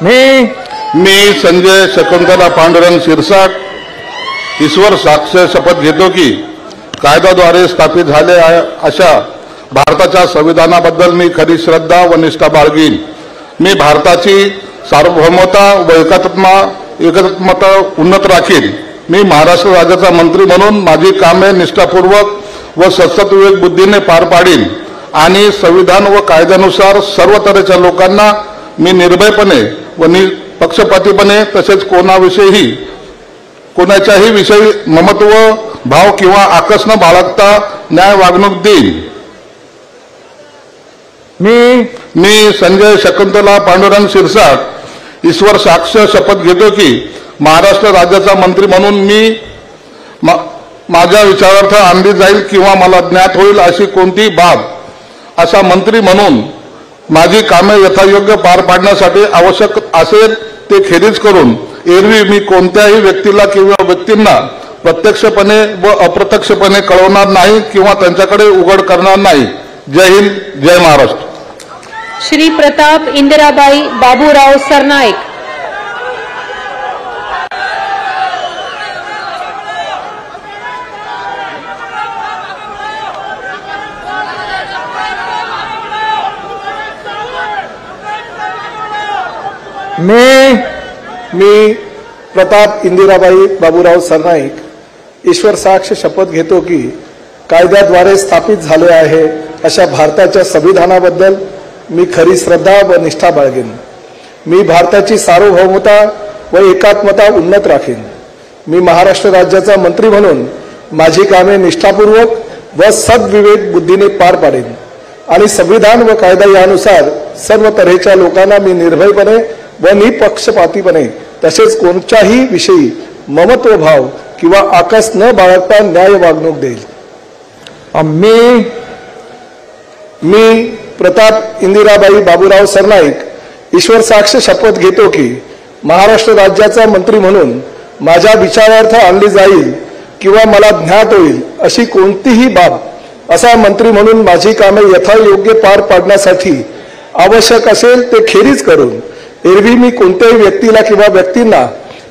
Speaker 8: मी संजय शकुंतला पांडुरंग शिरसाट ईश्वर साक्ष शपथ घेतो की कायद्याद्वारे स्थापित झाले आहे अशा भारताच्या संविधानाबद्दल मी खरी श्रद्धा व निष्ठा बाळगीन. मी भारताची सार्वभौमता व एकात्मता उन्नत राखीन. मी महाराष्ट्र राज्याचा मंत्री म्हणून माझी कामे निष्ठापूर्वक व सद्विवेक बुद्धीने पार पाडीन आणि संविधान व कायद्यानुसार सर्व तऱ्हेच्या लोकांना मी निर्भयपणे व निपक्षपातीपणे तसेच कोणाच्याही विषयी ममत्व भाव किंवा आकस न बाळगता न्याय वागणूक देईन. मी संजय शकुंतला पांडुरंग शिरसाट ईश्वर साक्ष शपथ घेतो की महाराष्ट्र राज्याचा मंत्री म्हणून मी माझ्या विचारार्थ आणली जाईल किंवा मला ज्ञात होईल अशी कोणतीही बाब असा मंत्री म्हणून माझी कामे यथायोग्य पार पाडण्यासाठी आवश्यक असेल ते खेरीज करून एरवी मी कोणत्याही व्यक्तीला किंवा व्यक्तींना प्रत्यक्षपणे व अप्रत्यक्षपणे कळवणार नाही किंवा त्यांच्याकडे उघड करणार नाही. जय हिंद, जय महाराष्ट्र.
Speaker 11: श्री प्रताप इंदिराबाई बाबूराव सरनाईक.
Speaker 10: मी प्रताप इंदिराबाई बाबूराव सरनाईक ईश्वर साक्ष शपथ घेतो की कायद्याद्वारे स्थापित झाले आहे अशा भारताच्या संविधानाबद्दल मी खरी श्रद्धा व निष्ठा बाळगेन. मी भारताची सार्वभौमता व एकात्मता उन्नत राखीन. मी महाराष्ट्र राज्याचा मंत्री म्हणून माझी कामे निष्ठापूर्वक व सद्विवेक बुद्धीने पार पाडेन आणि संविधान व कायदा यानुसार सर्व तऱ्हेच्या लोकांना मी निर्भयपणे व निपक्षपातीपणे तसेच कोणत्याही विषयी ममत्व भाव किंवा आकस न बाळगता न्याय वागणूक देईल. मी प्रताप इंदिराबाई बाबूराव सरनाईक ईश्वर साक्ष शपथ घेतो की महाराष्ट्र राज्याचा मंत्री म्हणून माझ्या विचारार्थ आणली जाईल किंवा मला ज्ञात होईल अशी कोणतीही बाब असा मंत्री म्हणून माझी कामे यथायोग्य पार पाडण्यासाठी आवश्यक असेल ते खेरीज करून एरवी मी कोणत्याही व्यक्तीला किंवा व्यक्तींना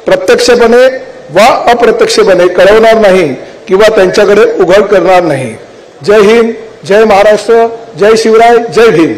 Speaker 10: प्रत्यक्षपणे वा अप्रत्यक्षपणे कळवणार नाही किंवा त्यांच्याकडे उघड करणार नाही. जय हिंद, जय महाराष्ट्र, जय शिवराय, जय भीम.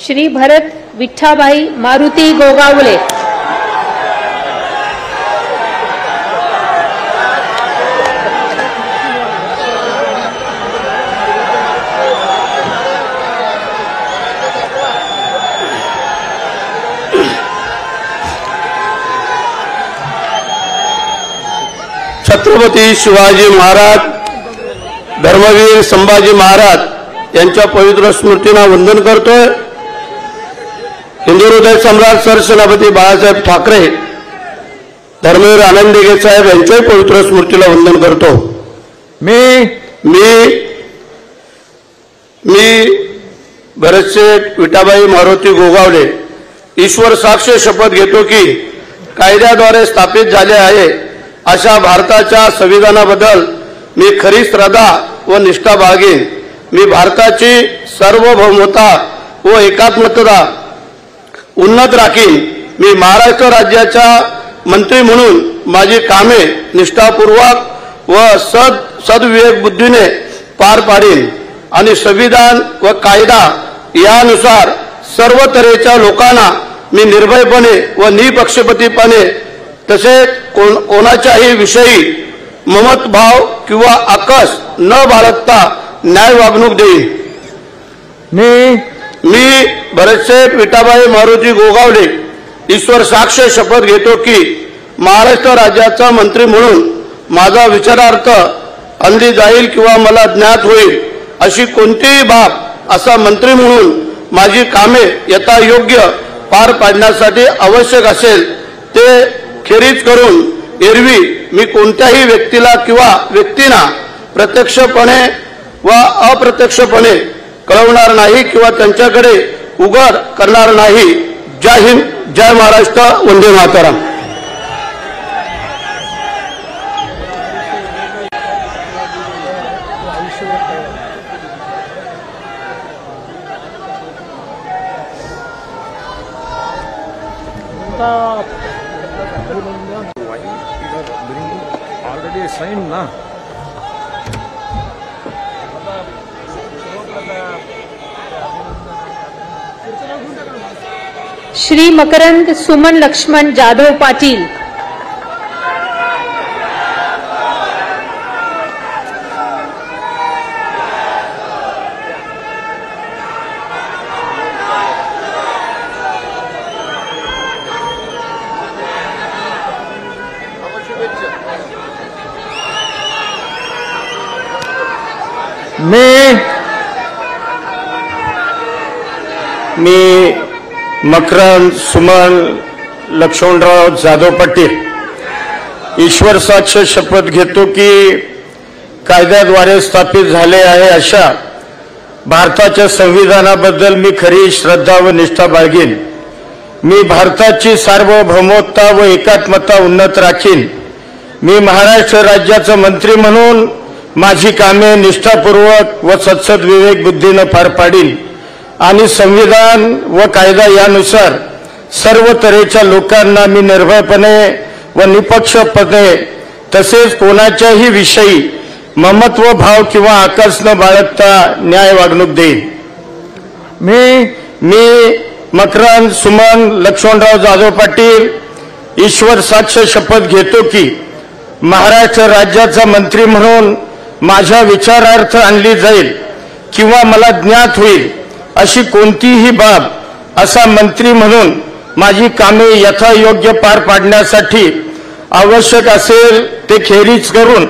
Speaker 1: श्री भरत विठ्ठाबाई मारुती गोगावले.
Speaker 13: छत्रपती शिवाजी महाराज, धर्मवीर संभाजी महाराज यांच्या पवित्र स्मृतींना वंदन करतोय. हिंदू हृदय सम्राट सरसेनापती बाळासाहेब ठाकरे, धर्मवीर आनंद दिघे साहेब यांच्याही पवित्र स्मृतीला वंदन करतो. मी भरतशेठ विठाबाई मारुती गोगावले ईश्वर साक्ष शपथ घेतो की कायद्याद्वारे स्थापित झाले आहे अशा भारताच्या संविधानाबद्दल मी खरी श्रद्धा व निष्ठा बाळगेन. मी भारताची सार्वभौमता व एकात्मता उन्नत राखीन. मी महाराष्ट्र राज्याचा मंत्री म्हणून माझी कामे निष्ठापूर्वक व सद्विवेक बुद्धीने पार पाडीन आणि संविधान व कायदा यानुसार सर्व तऱ्हेच्या लोकांना मी निर्भयपणे व निपक्षपातीपणे तसेच कोणाच्याही विषयी ममत्भाव किंवा आकस न बाळगता न्याय वागणूक देईन. मी भरतशेठ विठाबाई मारुती गोगावले ईश्वर साक्ष शपथ घेतो की
Speaker 16: महाराष्ट्र राज्याचा मंत्री म्हणून माझा विचारार्थ आणली जाईल किंवा मला ज्ञात होईल अशी कोणतीही बाब असा मंत्री म्हणून माझी कामे यथायोग्य पार पाडण्यासाठी आवश्यक असेल ते खेरीज करून एरवी मी कोणत्याही व्यक्तीला किंवा व्यक्तींना प्रत्यक्षपणे व अप्रत्यक्षपणे कळवणार नाही किंवा त्यांच्याकडे उघड करणार नाही. जय हिंद, जय Maharashtra, Vande Mataram.
Speaker 8: already signed na.
Speaker 11: Shri Makarand Suman Laxman Jadhav Patil.
Speaker 9: मी मकरंद सुमन लक्ष्मणराव जाधव पाटील ईश्वर साक्ष शपथ घेतो की कायद्याद्वारे स्थापित झाले आहे अशा भारताच्या संविधानाबद्दल मी खरी श्रद्धा व निष्ठा बाळगीन. मी भारताची सार्वभौमत्ता व एकात्मता उन्नत राखीन. मी महाराष्ट्र राज्याचा मंत्री म्हणून माझी कामे निष्ठापूर्वक व सत्सद विवेक बुद्धीने पार पाडीन आणि संविधान व कायदा यानुसार सर्व तऱ्हेच्या लोकांना मी निर्भयपणे व निपक्षपणे तसेच कोणाच्याही विषयी ममत्व भाव किंवा आकस न बाळगता न्याय वागणूक देईन. मी मकरंद सुमन लक्ष्मणराव जाधव पाटील ईश्वर साक्ष शपथ घेतो की महाराष्ट्र राज्याचा मंत्री म्हणून माझ्या विचारार्थ आणली जाईल किंवा मला ज्ञात होईल अशी कोणतीही बाब असा मंत्री म्हणून माझी कामे यथायोग्य पार पाडण्यासाठी आवश्यक असेल ते खेरीज करून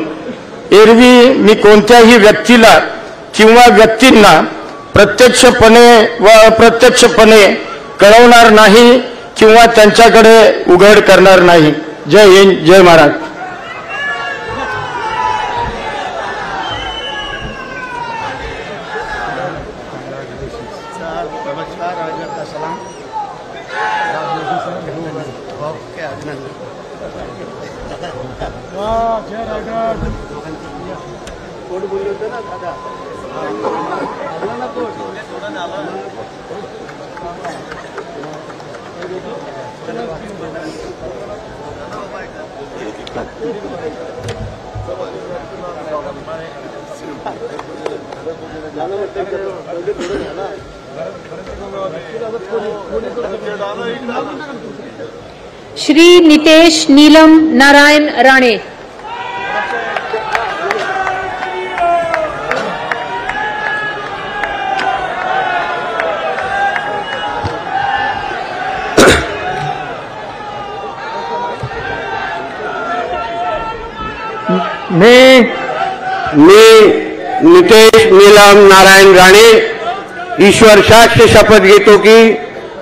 Speaker 9: एरवी मी कोणत्याही व्यक्तीला किंवा व्यक्तींना प्रत्यक्षपणे व अप्रत्यक्षपणे कळवणार नाही किंवा त्यांच्याकडे उघड करणार नाही. जय हिंद, जय महाराष्ट्र.
Speaker 11: श्री नितेश नीलम नारायण राणे.
Speaker 16: मी नितेश नीलम नारायण राणे ईश्वर साक्ष शपथ घेतो की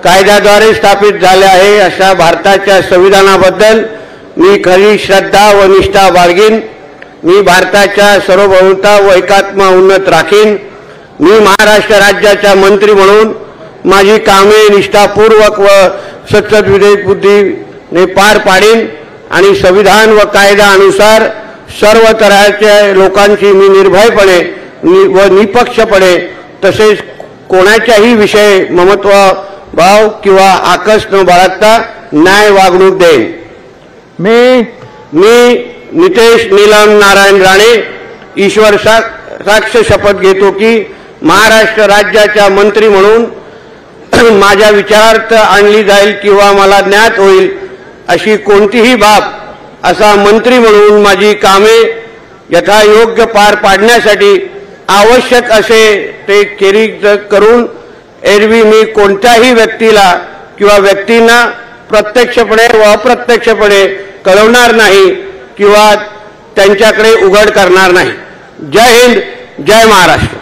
Speaker 16: कायद्याद्वारे स्थापित झाले आहे अशा भारताच्या संविधानाबद्दल मी खरी श्रद्धा व निष्ठा बाळगीन. मी भारताच्या सार्वभौमता व एकात्मता उन्नत राखीन. मी महाराष्ट्र राज्याचा मंत्री म्हणून माझी कामे निष्ठापूर्वक व सत्सद विवेक बुद्धीने पार पाडीन आणि संविधान व कायद्यानुसार सर्व तऱ्हेच्या लोकांची मी निर्भयपणे व निपक्षपणे तसेच कोणाच्याही विषयी ममत्व भाव किंवा आकस न बाळगता न्याय वागणूक देईन. मी नितेश नीलम नारायण राणे ईश्वर साक्ष शपथ घेतो की महाराष्ट्र राज्याचा मंत्री म्हणून माझ्या विचारार्थ आणली जाईल किंवा मला ज्ञात होईल अशी कोणतीही बाब असा मंत्री म्हणून माझी कामे यथायोग्य पार पाडण्यासाठी आवश्यक असे ते खेरीज करून एरवी मी कोणत्याही व्यक्तीला किंवा व्यक्तींना प्रत्यक्षपणे व अप्रत्यक्षपणे कळवणार नाही किंवा त्यांच्याकडे उघड करणार नाही. जय हिंद, जय महाराष्ट्र.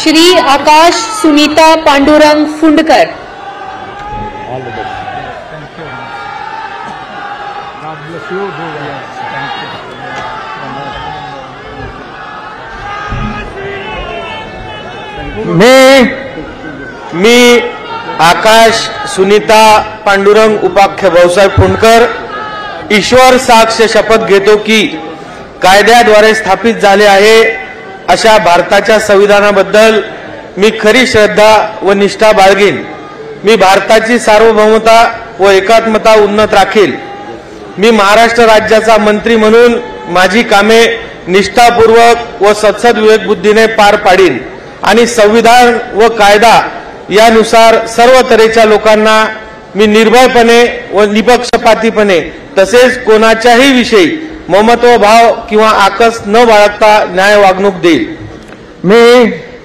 Speaker 11: श्री आकाश सुनीता पांडुरंग फुंडकर.
Speaker 10: मी आकाश सुनीता पांडुरंग उपाख्य भाऊसाहेब फुंडकर ईश्वर साक्ष शपथ घेतो की कायद्याद्वारे स्थापित झाले आहे अशा भारताच्या संविधानाबद्दल मी खरी श्रद्धा व निष्ठा बाळगीन. मी भारताची सार्वभौमता व एकात्मता उन्नत राखील. मी महाराष्ट्र राज्याचा मंत्री म्हणून माझी कामे निष्ठापूर्वक व सत्सद विवेकबुद्धीने पार पाडीन आणि संविधान व कायदा यानुसार सर्व तऱ्हेच्या लोकांना मी निर्भयपणे व निपक्षपातीपणे तसेच कोणाच्याही विषयी ममत्व भाव किंवा आकस न बाळगता न्याय वागणूक देईल.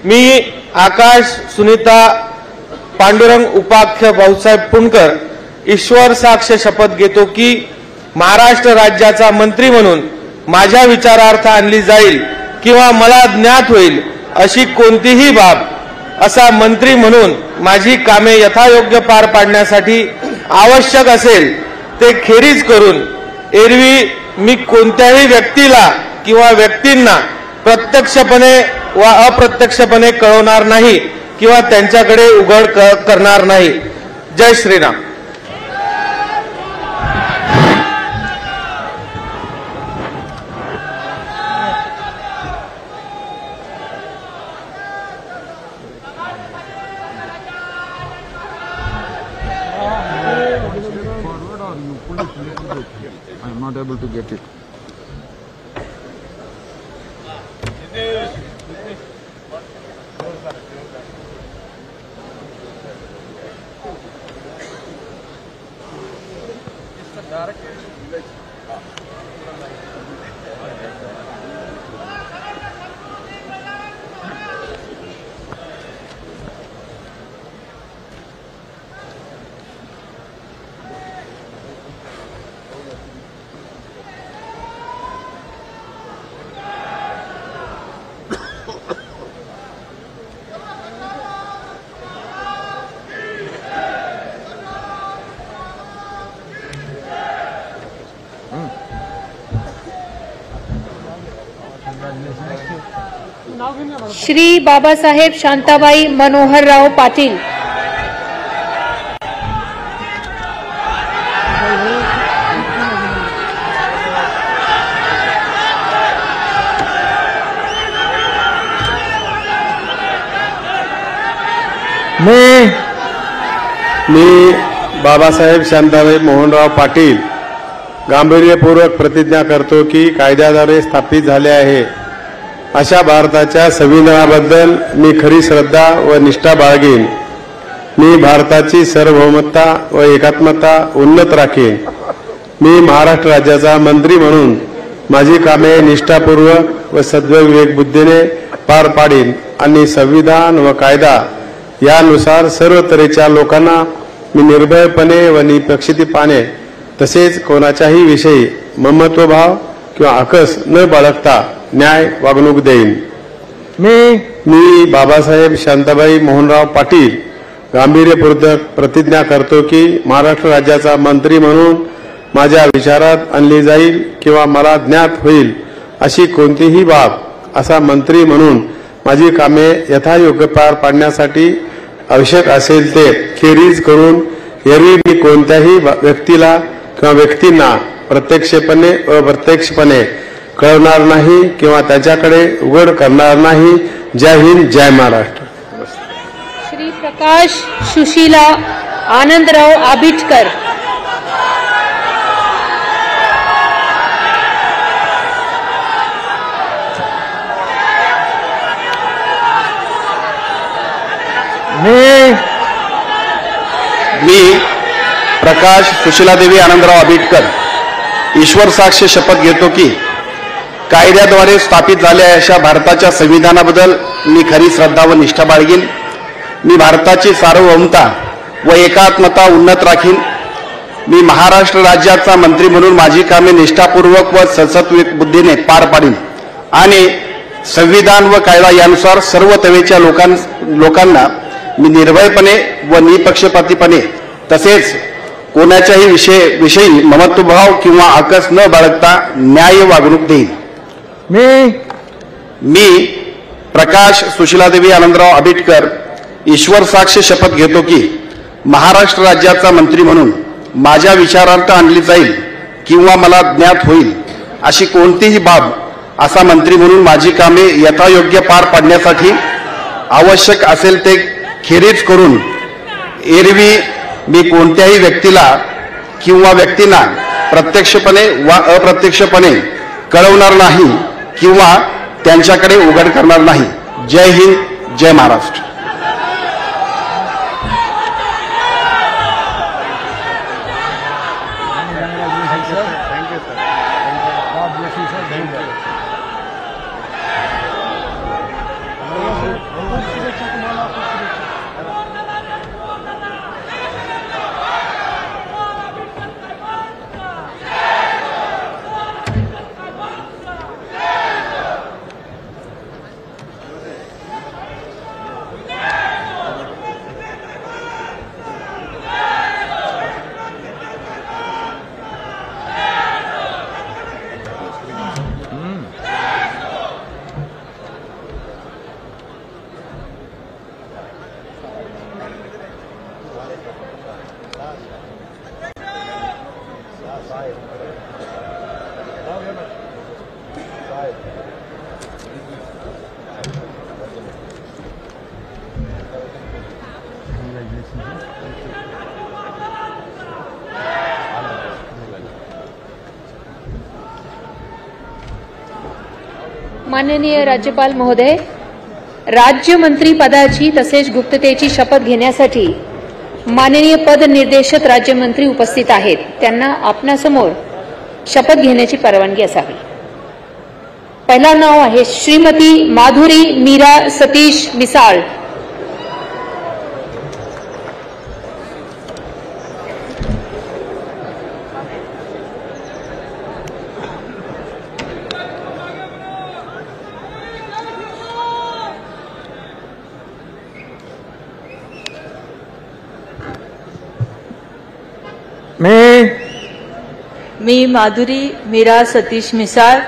Speaker 10: मी आकाश सुनीता पांडुरंग उपाख्य भाऊसाहेब फुंडकर ईश्वर साक्ष शपथ घेतो की महाराष्ट्र राज्याचा मंत्री म्हणून माझ्या विचारार्थ आणली जाईल किंवा मला ज्ञात होईल अशी कोणतीही बाब असा मंत्री म्हणून माझी कामे यथायोग्य पार पाडण्यासाठी आवश्यक असेल ते खेरीज करून एरवी मी कोणत्याही व्यक्तीला किंवा व्यक्तींना प्रत्यक्षपणे व अप्रत्यक्षपणे कळवणार नाही किंवा त्यांच्याकडे उघड करणार नाही. जय Shriram.
Speaker 8: not able to get it.
Speaker 11: Shri Babasaheb Shantabai Manoharrao Patil.
Speaker 10: मी बाबासाहेब शांताबाई मोहनराव पाटील गांभीर्यपूर्वक प्रतिज्ञा करतो की कायद्याद्वारे स्थापित झाले आहे अशा भारताच्या संविधानाबद्दल मी खरी श्रद्धा व निष्ठा बाळगीन. मी भारताची सार्वभौमता व एकात्मता उन्नत राखीन. मी महाराष्ट्र राज्याचा मंत्री म्हणून माझी कामे निष्ठापूर्वक व सद्विवेक बुद्धीने पार पाडीन आणि संविधान व कायदा यानुसार सर्व तऱ्हेच्या लोकांना मी निर्भयपणे व निपक्षपातीपणे तसेच कोणाच्याही विषयी ममत्वभाव किंवा आकस न बाळगता न्याय वागणूक देईन. मी बाबासाहेब शांताबाई मोहनराव पाटील गांभीर्यपूर्वक प्रतिज्ञा करतो की महाराष्ट्र राज्याचा मंत्री म्हणून माझ्या विचारात आणली जाईल किंवा मला ज्ञात होईल अशी कोणतीही बाब असा मंत्री म्हणून माझी कामे यथायोग्य पार पाडण्यासाठी आवश्यक असेल ते खेरीज करून एरवी मी कोणत्याही व्यक्तीला किंवा व्यक्तींना प्रत्यक्षपणे अप्रत्यक्षपणे कळवणार नाही किंवा त्याच्याकडे उघड करणार नाही. जय हिंद, जय महाराष्ट्र.
Speaker 11: श्री प्रकाश सुशीला आनंदराव आबिटकर.
Speaker 10: मी प्रकाश सुशीलादेवी आनंदराव आबिटकर ईश्वर साक्ष शपथ घेतो की कायद्याद्वारे स्थापित झालेल्या अशा भारताच्या संविधानाबद्दल मी खरी श्रद्धा व निष्ठा बाळगीन. मी भारताची सार्वभौमता व एकात्मता उन्नत राखीन. मी महाराष्ट्र राज्याचा मंत्री म्हणून माझी कामे निष्ठापूर्वक व सद्सत्विक बुद्धीने पार पाडीन आणि संविधान व कायदा यानुसार सर्व तऱ्हेच्या लोकांना मी निर्भयपणे व निपक्षपातीपणे तसेच कोणाच्याही विषयी ममत्वभाव किंवा आकस न बाळगता न्याय वागणूक देईन। मी प्रकाश सुशीलादेवी आनंदराव आबिटकर ईश्वर साक्ष शपथ घेतो की महाराष्ट्र राज्याचा मंत्री म्हणून माझ्या विचारार्थ आणली जाईल किंवा मला ज्ञात होईल अशी कोणतीही बाब असा मंत्री म्हणून माझी कामे यथायोग्य पार पाडण्यासाठी आवश्यक असेल ते खेरीज करून एरवी मी कोणत्याही व्यक्तीला किंवा व्यक्तींना प्रत्यक्षपणे वा अप्रत्यक्षपणे कळवणार नाही किंवा त्यांच्याकडे उघड करणार नाही। जय हिंद, जय महाराष्ट्र।
Speaker 1: माननीय राज्यपाल महोदय, राज्यमंत्री पदाची तसेच गुप्ततेची शपथ घेण्यासाठी माननीय पद निर्देशक राज्यमंत्री उपस्थित आहेत। त्यांना आपणासमोर शपथ घेण्याची परवानगी असावी। पहिला नाव आहे श्रीमती माधुरी मीरा सतीश मिसाळ।
Speaker 17: मी माधुरी मीरा सतीश मिसाळ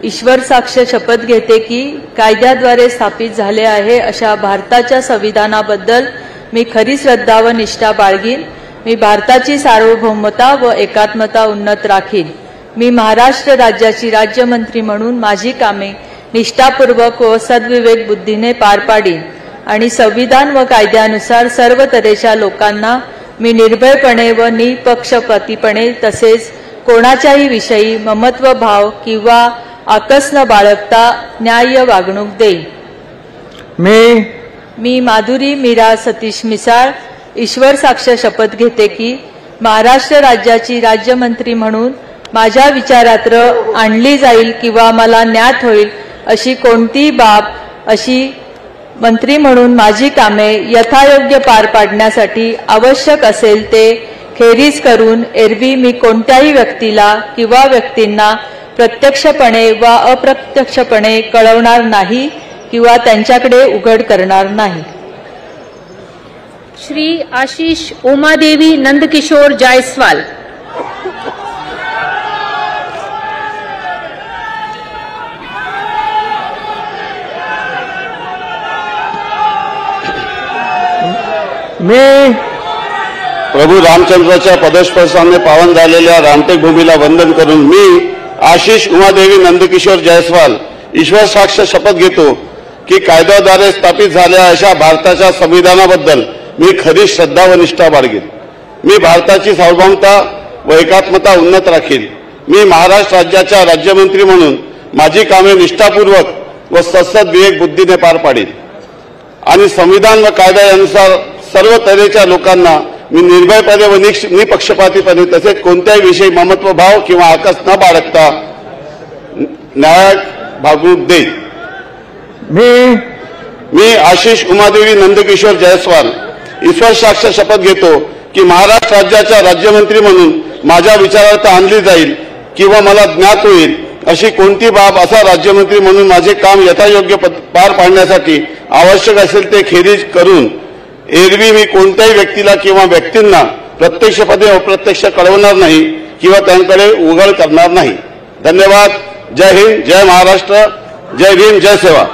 Speaker 17: ईश्वर साक्ष शपथ घेते की कायद्याद्वारे स्थापित झाले आहे अशा भारताच्या संविधानाबद्दल मी खरी श्रद्धा व निष्ठा बाळगीन। मी भारताची सार्वभौमता व एकात्मता उन्नत राखीन। मी महाराष्ट्र राज्याची राज्यमंत्री म्हणून माझी कामे निष्ठापूर्वक व सद्विवेक बुद्धीने पार पाडीन आणि संविधान व कायद्यानुसार सर्व तऱ्हेच्या लोकांना मी निर्भयपणे व निपक्षपातीपणे तसेच कोणाच्याही विषयी ममत्व भाव किंवा आकस न बाळगता न्याय्य वागणूक देईन। मी माधुरी मीरा सतीश मिसाळ ईश्वर साक्ष शपथ घेते की महाराष्ट्र राज्याची राज्यमंत्री म्हणून माझ्या विचारात आणली जाईल किंवा मला ज्ञात होईल अशी कोणतीही बाब अशी मंत्री म्हणून माझी कामे यथायोग्य पार पाडण्यासाठी आवश्यक असेल ते खेरीज करून एरवी मी कोणत्याही व्यक्तीला किंवा व्यक्तींना प्रत्यक्षपणे वा अप्रत्यक्षपणे कळवणार नाही किंवा त्यांच्याकडे उघड करणार नाही।
Speaker 1: श्री आशीष उमादेवी नंदकिशोर जायसवाल।
Speaker 10: मी
Speaker 18: प्रभू रामचंद्राच्या पदस्पर्शाने पावन झालेल्या रामटेक भूमीला वंदन करून मी आशीष उमादेवी नंदकिशोर जायसवाल ईश्वर साक्ष शपथ घेतो की कायद्याद्वारे स्थापित झालेल्या अशा भारताच्या संविधानाबद्दल मी खरी श्रद्धा व निष्ठा बाळगीन। मी भारताची सार्वभौमता व एकात्मता उन्नत राखीन। मी महाराष्ट्र राज्याच्या राज्यमंत्री म्हणून माझी कामे निष्ठापूर्वक व सद्विवेक बुद्धीने पार पाडीन आणि संविधान व कायदा यानुसार सर्व तऱ्हेच्या लोकांना मी निर्भयपणे व निपक्षपातीपणे तसेच कोणत्याही विषयी ममत्व भाव किंवा आकस न बाळगता न्याय वागणूक देईन। मी आशीष उमादेवी नंदकिशोर जायसवाल ईश्वर साक्ष शपथ घेतो की महाराष्ट्र राज्याच्या राज्यमंत्री म्हणून माझ्या विचारार्थ आणली जाईल किंवा मला ज्ञात होईल अशी कोणती बाब असा राज्यमंत्री म्हणून माझे काम यथायोग्य पार पाडण्यासाठी आवश्यक असेल ते खेरीज करून एरवी मी कोणत्याही व्यक्तीला किंवा व्यक्तींना प्रत्यक्षपणे अप्रत्यक्ष कळवणार नाही किंवा त्यांकडे उघड करणार नाही. धन्यवाद. जय हिंद, जय महाराष्ट्र, जय भीम, जय सेवा.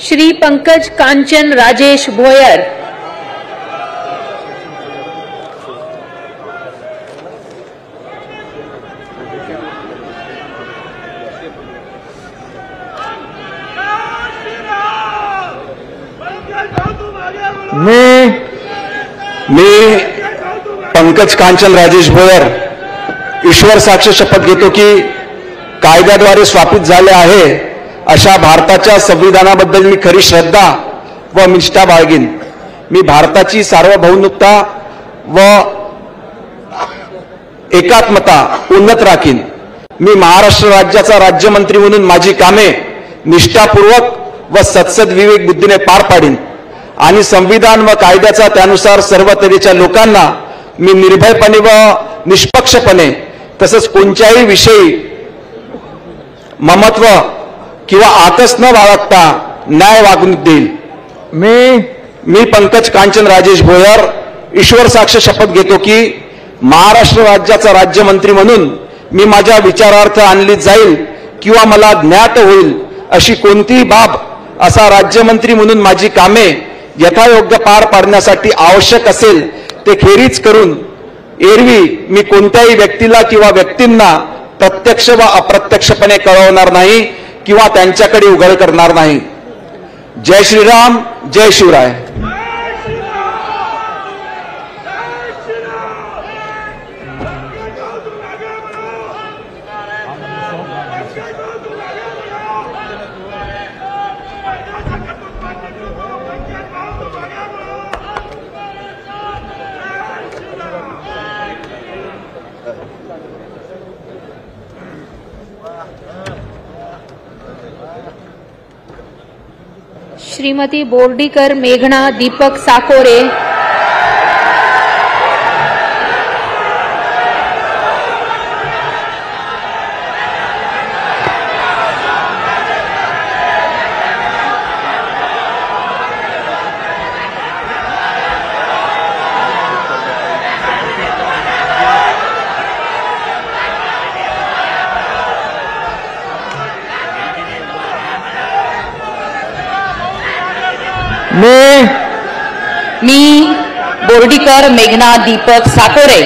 Speaker 1: श्री पंकज कांचन राजेश भोयर,
Speaker 10: मी पंकज कांचन राजेश भोयर ईश्वर साक्ष शपथ घेतो की कायद्याद्वारे स्थापित झाले आहे अशा भारताच्या संविधानाबद्दल मी खरी श्रद्धा व निष्ठा बाळगीन. मी भारताची सार्वभौमता व एकात्मता उन्नत राखीन. मी महाराष्ट्र राज्याचा राज्यमंत्री म्हणून माझी कामे निष्ठापूर्वक व सत्सद विवेक बुद्धीने पार पाडीन आणि संविधान व कायद्याचा त्यानुसार सर्व तऱ्हेच्या लोकांना मी निर्भयपणे व निष्पक्षपणे तसंच कोणत्याही विषयी ममत्व किंवा आकस न बाळगता न्याय वागणूक देईल. मी पंकज कांचन राजेश भोयर ईश्वर साक्ष शपथ घेतो की महाराष्ट्र राज्याचा राज्यमंत्री म्हणून मी माझ्या विचारार्थ आणली जाईल किंवा मला ज्ञात होईल अशी कोणतीही बाब असा राज्यमंत्री म्हणून माझी कामे यथायोग्य पार पाडण्यासाठी आवश्यक असेल ते खेरीज करून एरवी मी कोणत्याही व्यक्तीला किंवा व्यक्तींना प्रत्यक्ष व अप्रत्यक्षपणे कळवणार नाही किंवा त्यांच्याकडे उघड करणार नाही. जय श्रीराम, जय शिवराय.
Speaker 1: श्रीमती बोर्डीकर मेघना दीपक साकोरे,
Speaker 19: मी बोर्डीकर मेघना दीपक साकोरे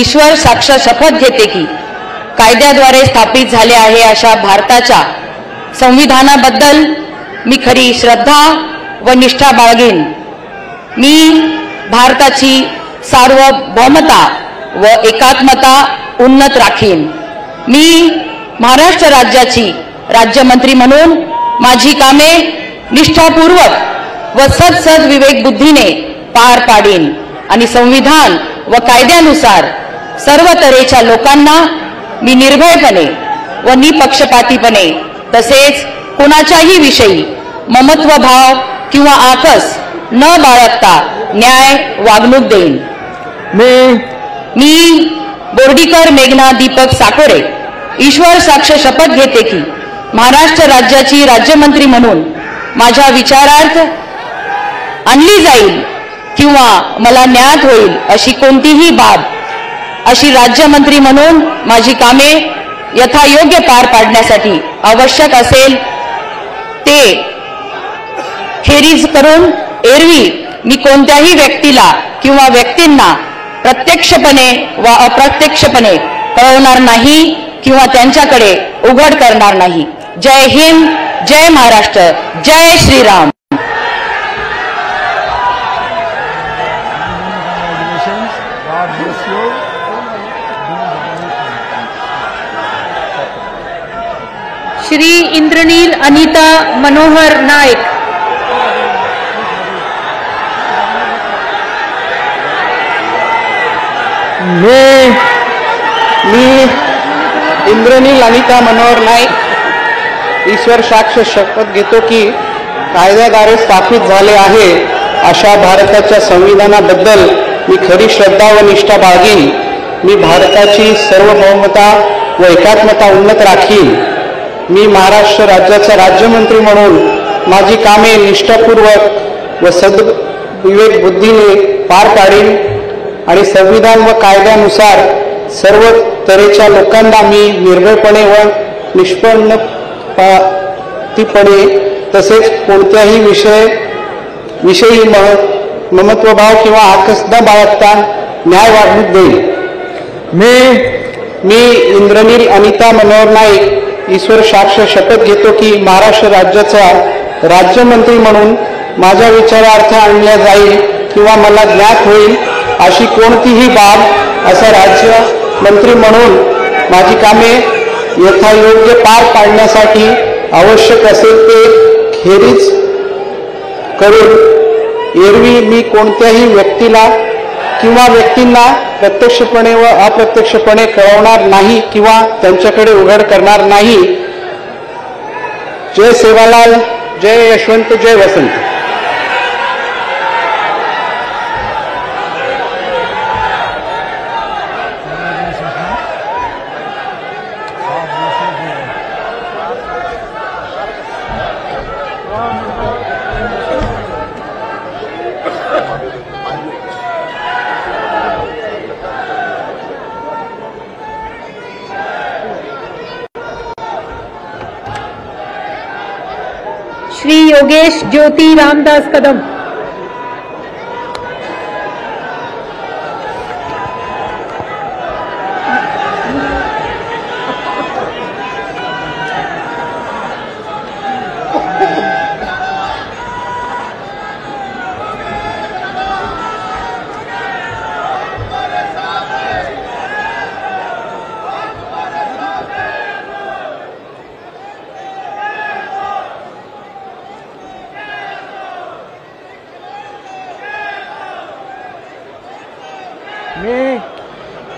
Speaker 19: ईश्वर साक्ष शपथ घेते की कायद्याद्वारे स्थापित झाले आहे अशा भारताच्या संविधानाबद्दल मी खरी श्रद्धा व निष्ठा बाळगीन. मी भारताची सार्वभौमता व एकात्मता उन्नत राखीन. मी महाराष्ट्र राज्याची राज्यमंत्री म्हणून माझी कामे निष्ठापूर्वक व सद विवेक बुद्धीने पार पाडीन आणि संविधान व कायद्यानुसार सर्व तऱ्हेच्या लोकांना मी निर्भयपणे व निपक्षपातीपणे तसेच कोणाच्याही विषयी ममत्व भाव किंवा आकस न बाळगता न्याय वागणूक देईन. मी बोर्डीकर मेघना दीपक साकोरे ईश्वर साक्ष शपथ घेते की महाराष्ट्र राज्याची राज्यमंत्री म्हणून माझ्या विचारार्थ आणली जाईल किंवा मला ज्ञात होईल अशी कोणतीही बाब अशी राज्यमंत्री म्हणून माझी कामे यथायोग्य पार पाडण्यासाठी आवश्यक असेल ते खेरीज करून एरवी मी कोणत्याही व्यक्तीला किंवा व्यक्तींना प्रत्यक्षपणे व अप्रत्यक्षपणे कळवणार नाही किंवा त्यांच्याकडे उघड करणार नाही. जय हिंद, जय महाराष्ट्र, जय श्रीराम.
Speaker 11: श्री इंद्रनील अनिता मनोहर नाईक.
Speaker 20: मी इंद्रनील अनिता मनोहर नाईक ईश्वर साक्ष शपथ घेतो की कायद्याद्वारे स्थापित झाले आहे अशा भारताच्या संविधानाबद्दल मी खरी श्रद्धा व निष्ठा बाळगीन. मी भारताची सार्वभौमता व एकात्मता उन्नत राखीन. मी महाराष्ट्र राज्याचा राज्यमंत्री म्हणून माझी कामे निष्ठापूर्वक व सद्विवेक बुद्धीने पार पाडीन आणि संविधान व कायद्यानुसार सर्व तऱ्हेच्या लोकांना मी निर्भयपणे व निष्पन्नपणे तसेच कोणत्याही विषयी ममत्वभाव किंवा आकस न बाळगता न्याय वागणूक देईल. मी इंद्रनील अनिता मनोहर नाईक ईश्वर साक्ष शपथ घेतो की महाराष्ट्र राज्याचा राज्यमंत्री म्हणून माझ्या विचारार्थ आणल्या जाईल किंवा मला ज्ञात होईल अशी कोणतीही बाब असा राज्यमंत्री म्हणून माझी कामे यथायोग्य पार पाडण्यासाठी आवश्यक असेल ते खेरीज करून एरवी मी कोणत्याही व्यक्तीला किंवा व्यक्तींना प्रत्यक्षपणे व अप्रत्यक्षपणे कळवणार नाही किंवा त्यांच्याकडे उघड करणार नाही. जय सेवालाल, जय यशवंत, जय वसंत.
Speaker 11: श्री योगेश ज्योति रामदास कदम.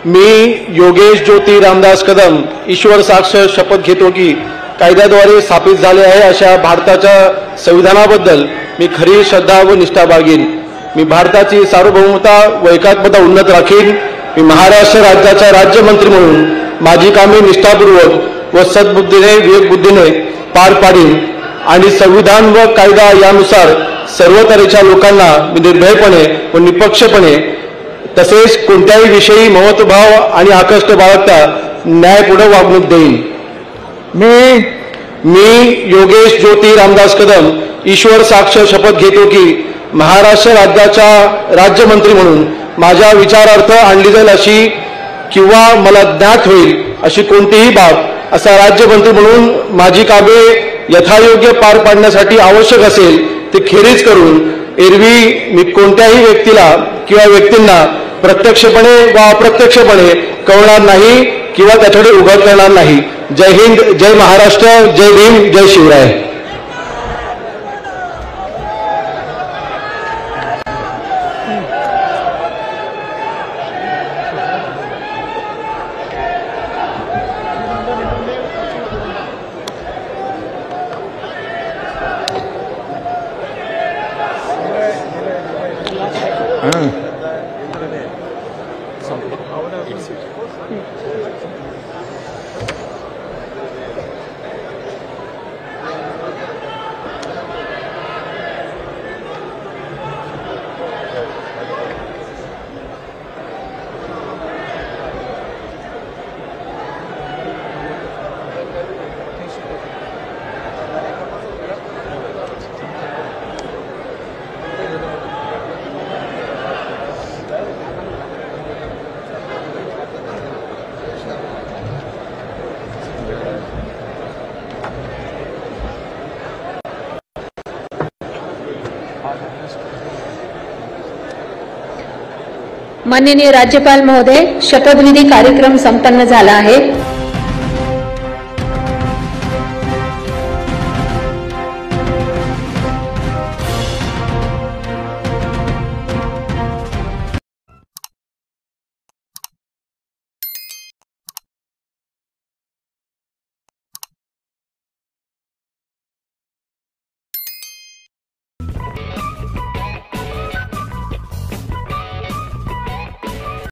Speaker 10: मी योगेश ज्योति रामदास कदम ईश्वर साक्ष शपथ घेतो की कायद्याद्वारे स्थापित झाले आहे अशा भारताच्या संविधानाबद्दल मी खरी श्रद्धा व निष्ठा बाळगीन. मी भारताची सार्वभौमता व एकात्मता उन्नत राखीन. मी महाराष्ट्र राज्याचा राज्यमंत्री म्हणून माझी कामे निष्ठापूर्वक व सद्बुद्धीने विवेकबुद्धीने पार पाडीन आणि संविधान व कायदा यानुसार सर्व तऱ्हेच्या लोकांना मी निर्भयपणे व निपक्षपणे तसेच कोणत्याही विषयी महत्वभाव आणि आकष्ट बाळगता न्यायपूर्ण वागणूक देईन. मी योगेश ज्योति रामदास कदम ईश्वर साक्ष शपथ घेतो की महाराष्ट्र राज्याचा राज्यमंत्री म्हणून माझ्या विचारार्थ आणली जाईल अशी किंवा मला ज्ञात होईल अशी कोणतीही बाब असा राज्यमंत्री म्हणून माझी कामे यथायोग्य पार पाडण्यासाठी आवश्यक असेल ते खेरीज करून एरवी मी कोणत्याही व्यक्तीला किंवा व्यक्तींना प्रत्यक्षपणे व अप्रत्यक्षपणे कळवणार नाही किंवा त्याच्याकडे उघड करणार नाही. जय हिंद, जय महाराष्ट्र, जय भीम, जय शिवराय.
Speaker 21: माननीय राज्यपाल महोदय, शपथविधी कार्यक्रम संपन्न झाला आहे.